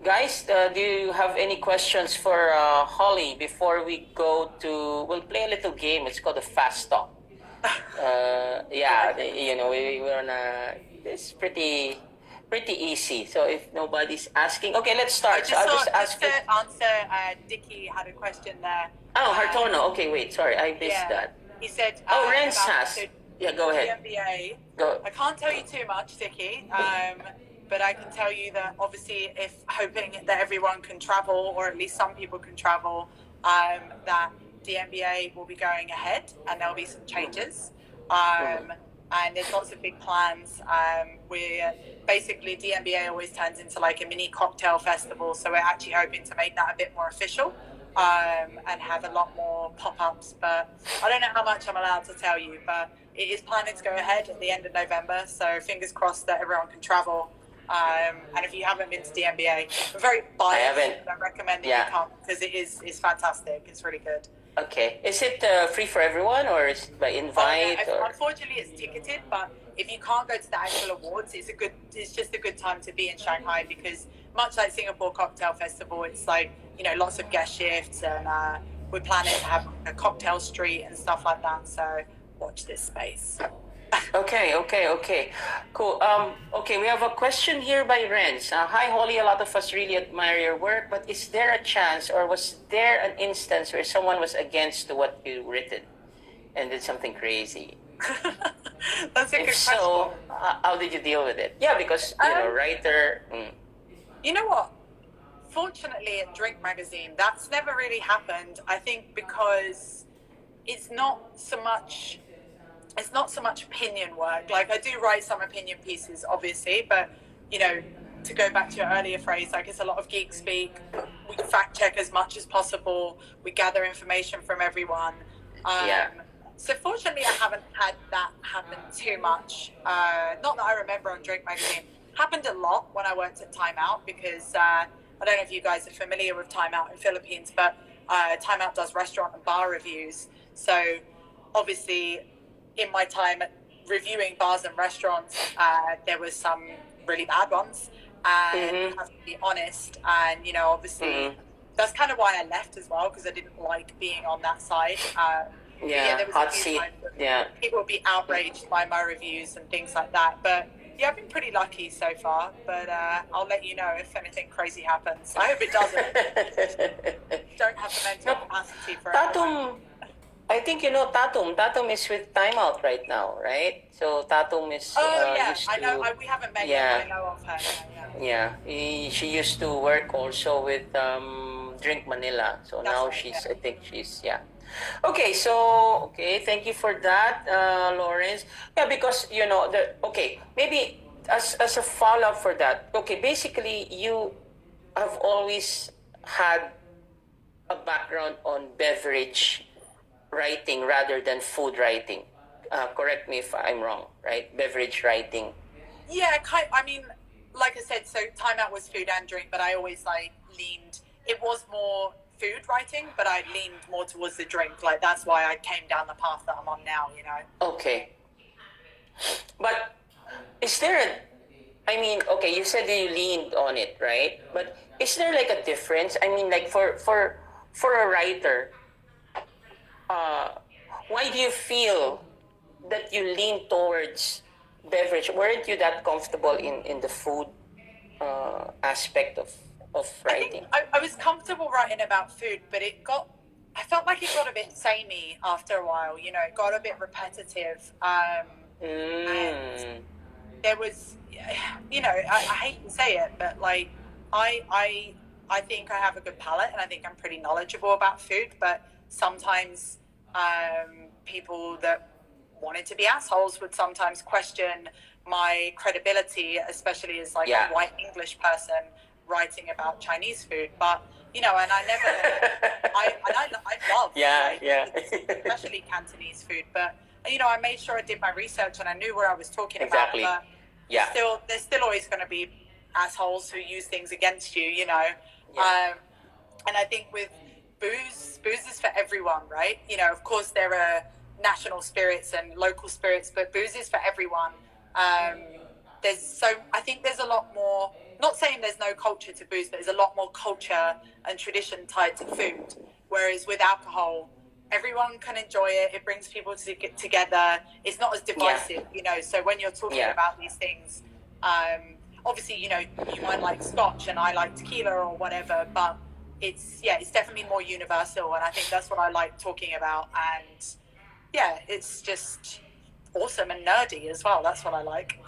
[SPEAKER 1] guys, do you have any questions for Holly before we go to? We'll play a little game. It's called a fast talk. You know, we're on a. It's pretty easy. So if nobody's asking, okay, let's start.
[SPEAKER 2] Just to answer, Dicky had a question there.
[SPEAKER 1] Oh, Hartono. Okay, wait. Sorry, I missed that.
[SPEAKER 2] He said.
[SPEAKER 1] Renz has. Go ahead.
[SPEAKER 2] DMBA.
[SPEAKER 1] Go.
[SPEAKER 2] I can't tell you too much, Dicky. But I can tell you that obviously, if hoping that everyone can travel, or at least some people can travel, that DMBA will be going ahead, and there'll be some changes. and there's lots of big plans. We're basically, DMBA always turns into like a mini cocktail festival, so we're actually hoping to make that a bit more official, and have a lot more pop-ups. But I don't know how much I'm allowed to tell you, but it is planning to go ahead at the end of November, so fingers crossed that everyone can travel. And if you haven't been to DMBA, I'm very biased. I recommend that you come, because it's fantastic. It's really good.
[SPEAKER 1] Okay. Is it free for everyone, or is it by invite?
[SPEAKER 2] Unfortunately, it's ticketed, but if you can't go to the actual awards, it's just a good time to be in Shanghai, because much like Singapore Cocktail Festival, it's like, lots of guest shifts, and we're planning to have a cocktail street and stuff like that. So watch this space.
[SPEAKER 1] Okay. Cool. Okay, we have a question here by Renz. Hi, Holly. A lot of us really admire your work, but is there a chance, or was there an instance where someone was against what you written and did something crazy?
[SPEAKER 2] That's a good question.
[SPEAKER 1] So, how did you deal with it? Yeah, because, writer...
[SPEAKER 2] You know what? Fortunately, at Drink Magazine, that's never really happened. I think because it's not so much opinion work. Like, I do write some opinion pieces, obviously, but, to go back to your earlier phrase, like, it's a lot of geek speak. We fact check as much as possible. We gather information from everyone. So fortunately, I haven't had that happen too much. Not that I remember on Drink Magazine. Happened a lot when I worked at Time Out, because I don't know if you guys are familiar with Time Out in Philippines, but Time Out does restaurant and bar reviews. So obviously, in my time reviewing bars and restaurants, there was some really bad ones, and I have to be honest. And obviously, that's kind of why I left as well, because I didn't like being on that side. There was
[SPEAKER 1] hot seat.
[SPEAKER 2] People would be outraged by my reviews and things like that. But yeah, I've been pretty lucky so far. But I'll let you know if anything crazy happens. I hope it doesn't. Don't have the mental capacity for it.
[SPEAKER 1] I think Tatum. Tatum is with Time Out right now, right? So Tatum is.
[SPEAKER 2] I know. We haven't met yet. I know of her.
[SPEAKER 1] She used to work also with Drink Manila. So that's now right, I think she's. Okay, so thank you for that, Lawrence. Yeah, because maybe as a follow up for that. Okay, basically you have always had a background on beverage writing rather than food writing. Correct me if I'm wrong, right? Beverage writing.
[SPEAKER 2] Yeah, I mean, like I said, so Time Out was food and drink, but I always leaned. It was more food writing, but I leaned more towards the drink. Like, that's why I came down the path that I'm on now.
[SPEAKER 1] Okay, but is there you said that you leaned on it, right? But is there like a difference? I mean, like for a writer, why do you feel that you lean towards beverage? Weren't you that comfortable in the food aspect of writing?
[SPEAKER 2] I was comfortable writing about food, but I felt like it got a bit samey after a while. It got a bit repetitive. And there was, I hate to say it, but like I think I have a good palate, and I think I'm pretty knowledgeable about food, but sometimes people that wanted to be assholes would sometimes question my credibility, especially as like a white English person writing about Chinese food. But and I never I love especially Cantonese food, but I made sure I did my research and I knew where I was talking about. But there's still always going to be assholes who use things against you, and I think with booze is for everyone, right? Of course there are national spirits and local spirits, but booze is for everyone. I think there's a lot more, not saying there's no culture to booze, but there's a lot more culture and tradition tied to food. Whereas with alcohol, everyone can enjoy it. It brings people together. It's not as divisive, So when you're talking about these things, obviously, you might like scotch and I like tequila or whatever, but it's definitely more universal. And I think that's what I like talking about. And it's just awesome and nerdy as well. That's what I like.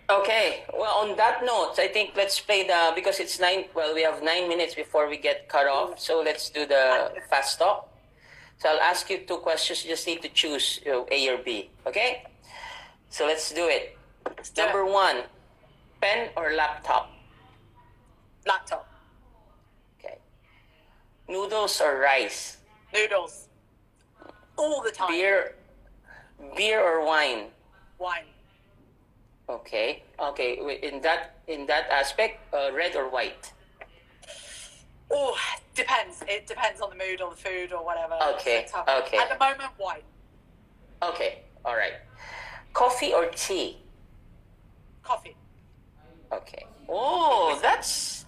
[SPEAKER 1] Okay. Well, on that note, I think let's play because it's 9. Well, we have 9 minutes before we get cut off. So let's do the fast talk. So I'll ask you 2 questions. You just need to choose A or B. Okay. So let's do it.
[SPEAKER 2] do
[SPEAKER 1] Number
[SPEAKER 2] it.
[SPEAKER 1] 1, pen or laptop?
[SPEAKER 2] Laptop.
[SPEAKER 1] Okay. Noodles or rice?
[SPEAKER 2] Noodles. All the time.
[SPEAKER 1] Beer or wine?
[SPEAKER 2] Wine.
[SPEAKER 1] Okay. In that aspect, red or white?
[SPEAKER 2] Oh, depends. It depends on the mood or the food or whatever.
[SPEAKER 1] Okay.
[SPEAKER 2] So
[SPEAKER 1] Okay.
[SPEAKER 2] at the moment, white.
[SPEAKER 1] Okay. All right. Coffee or tea?
[SPEAKER 2] Coffee.
[SPEAKER 1] Okay. Oh, that's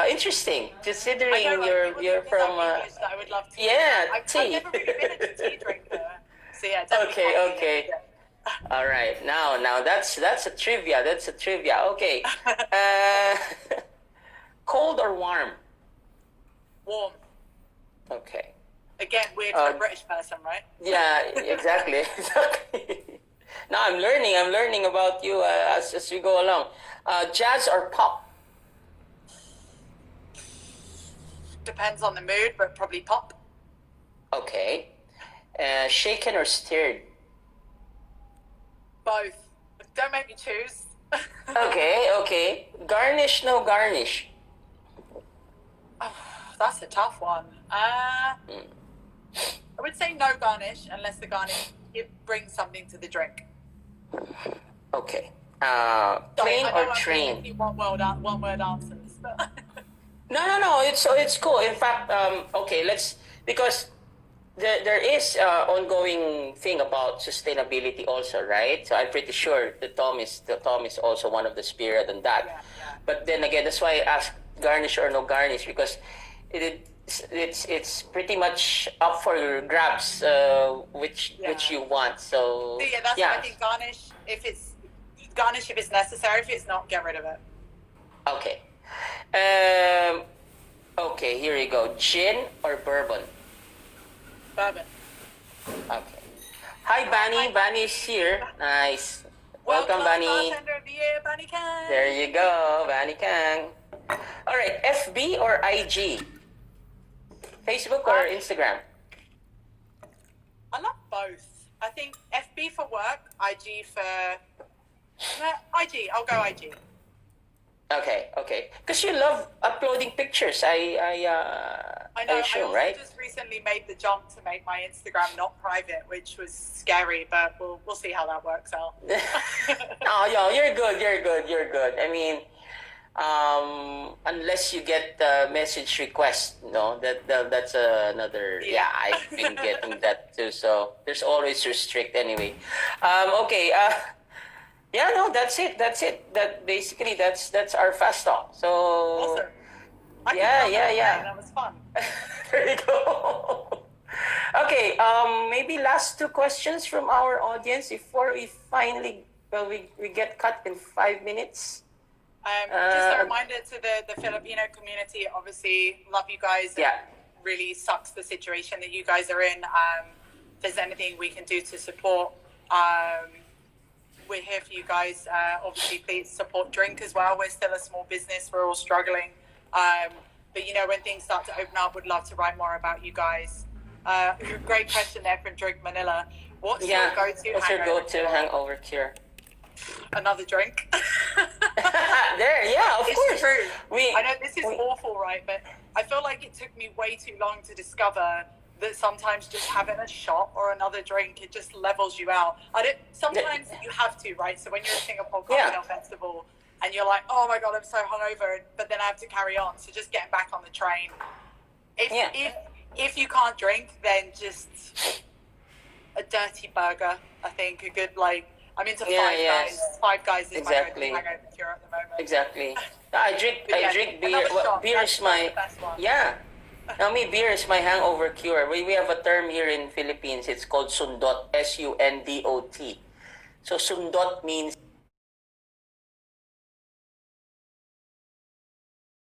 [SPEAKER 1] interesting. Considering
[SPEAKER 2] I know, right?
[SPEAKER 1] you're
[SPEAKER 2] People think
[SPEAKER 1] from
[SPEAKER 2] I'm English, that I would love tea.
[SPEAKER 1] yeah,
[SPEAKER 2] I've
[SPEAKER 1] tea.
[SPEAKER 2] never really been a tea drinker. So yeah, definitely coffee.
[SPEAKER 1] Okay. All right. Now that's a trivia. That's a trivia. Okay. Cold or warm?
[SPEAKER 2] Warm.
[SPEAKER 1] Okay.
[SPEAKER 2] Again, weird for a British person, right?
[SPEAKER 1] Yeah, exactly. Exactly. Now I'm learning about you as we go along. Jazz or pop?
[SPEAKER 2] Depends on the mood, but probably pop.
[SPEAKER 1] Okay. Shaken or stirred?
[SPEAKER 2] Both. Don't make me choose.
[SPEAKER 1] Okay. Garnish, no garnish?
[SPEAKER 2] Oh, that's a tough one. I would say no garnish unless the garnish brings something to the drink.
[SPEAKER 1] Okay.
[SPEAKER 2] Sorry,
[SPEAKER 1] Plane
[SPEAKER 2] I know
[SPEAKER 1] or
[SPEAKER 2] I'm
[SPEAKER 1] train?
[SPEAKER 2] giving you one word answers. But
[SPEAKER 1] No. It's cool. In fact, okay. Because there is ongoing thing about sustainability also, right? So I'm pretty sure the Tom is also one of the spirit in that.
[SPEAKER 2] yeah.
[SPEAKER 1] But then again, that's why I asked garnish or no garnish, because it's pretty much up for your grabs, which you want. So
[SPEAKER 2] yeah, that's why I think garnish if it's necessary. If it's not, get rid of it.
[SPEAKER 1] Okay. Okay, here you go. Gin or bourbon?
[SPEAKER 2] Bourbon.
[SPEAKER 1] Okay. Hi, Bunny. Bunny is here. Nice. Welcome,
[SPEAKER 2] Bunny.
[SPEAKER 1] Bunny.
[SPEAKER 2] Bartender of the year, Bunny Kang.
[SPEAKER 1] There you go, Bunny Kang. All right, FB or IG? Facebook or Instagram?
[SPEAKER 2] I love both. I think FB for work, IG for IG. I'll go IG.
[SPEAKER 1] Okay. Because you love uploading pictures. I
[SPEAKER 2] know.
[SPEAKER 1] assume,
[SPEAKER 2] I also
[SPEAKER 1] right?
[SPEAKER 2] just recently made the jump to make my Instagram not private, which was scary, but we'll see how that works out.
[SPEAKER 1] No, you're good. I mean, unless you get message request, no, that's another. Yeah, I've been getting that too. So there's always restrict anyway. Okay. Yeah, no, that's it. That basically that's our fast talk. So
[SPEAKER 2] Awesome.
[SPEAKER 1] Yeah.
[SPEAKER 2] That was fun.
[SPEAKER 1] There you go. Okay, maybe last 2 questions from our audience before we finally we get cut in 5 minutes.
[SPEAKER 2] Just a reminder to the Filipino community, obviously, love you guys.
[SPEAKER 1] Yeah.
[SPEAKER 2] It really sucks the situation that you guys are in. If there's anything we can do to support, we're here for you guys. Obviously, please support Drink as well. We're still a small business. We're all struggling. But, when things start to open up, would love to write more about you guys. Great question there from Drink Manila. What's your go-to
[SPEAKER 1] hangover cure?
[SPEAKER 2] Another drink.
[SPEAKER 1] There, yeah, of course.
[SPEAKER 2] True. I know this is awful, right? But I feel like it took me way too long to discover that sometimes just having a shot or another drink, it just levels you out. Sometimes you have to, right? So when you're at Singapore Cocktail Festival and you're like, oh my God, I'm so hungover, but then I have to carry on. So just getting back on the train. If you can't drink, then just a dirty burger, I think. A good, I'm into Five Guys. Five Guys is my hangover cure at the moment.
[SPEAKER 1] Exactly. I drink beer. Beer is my beer is my hangover cure. We have a term here in Philippines. It's called sundot. SUNDOT. So sundot means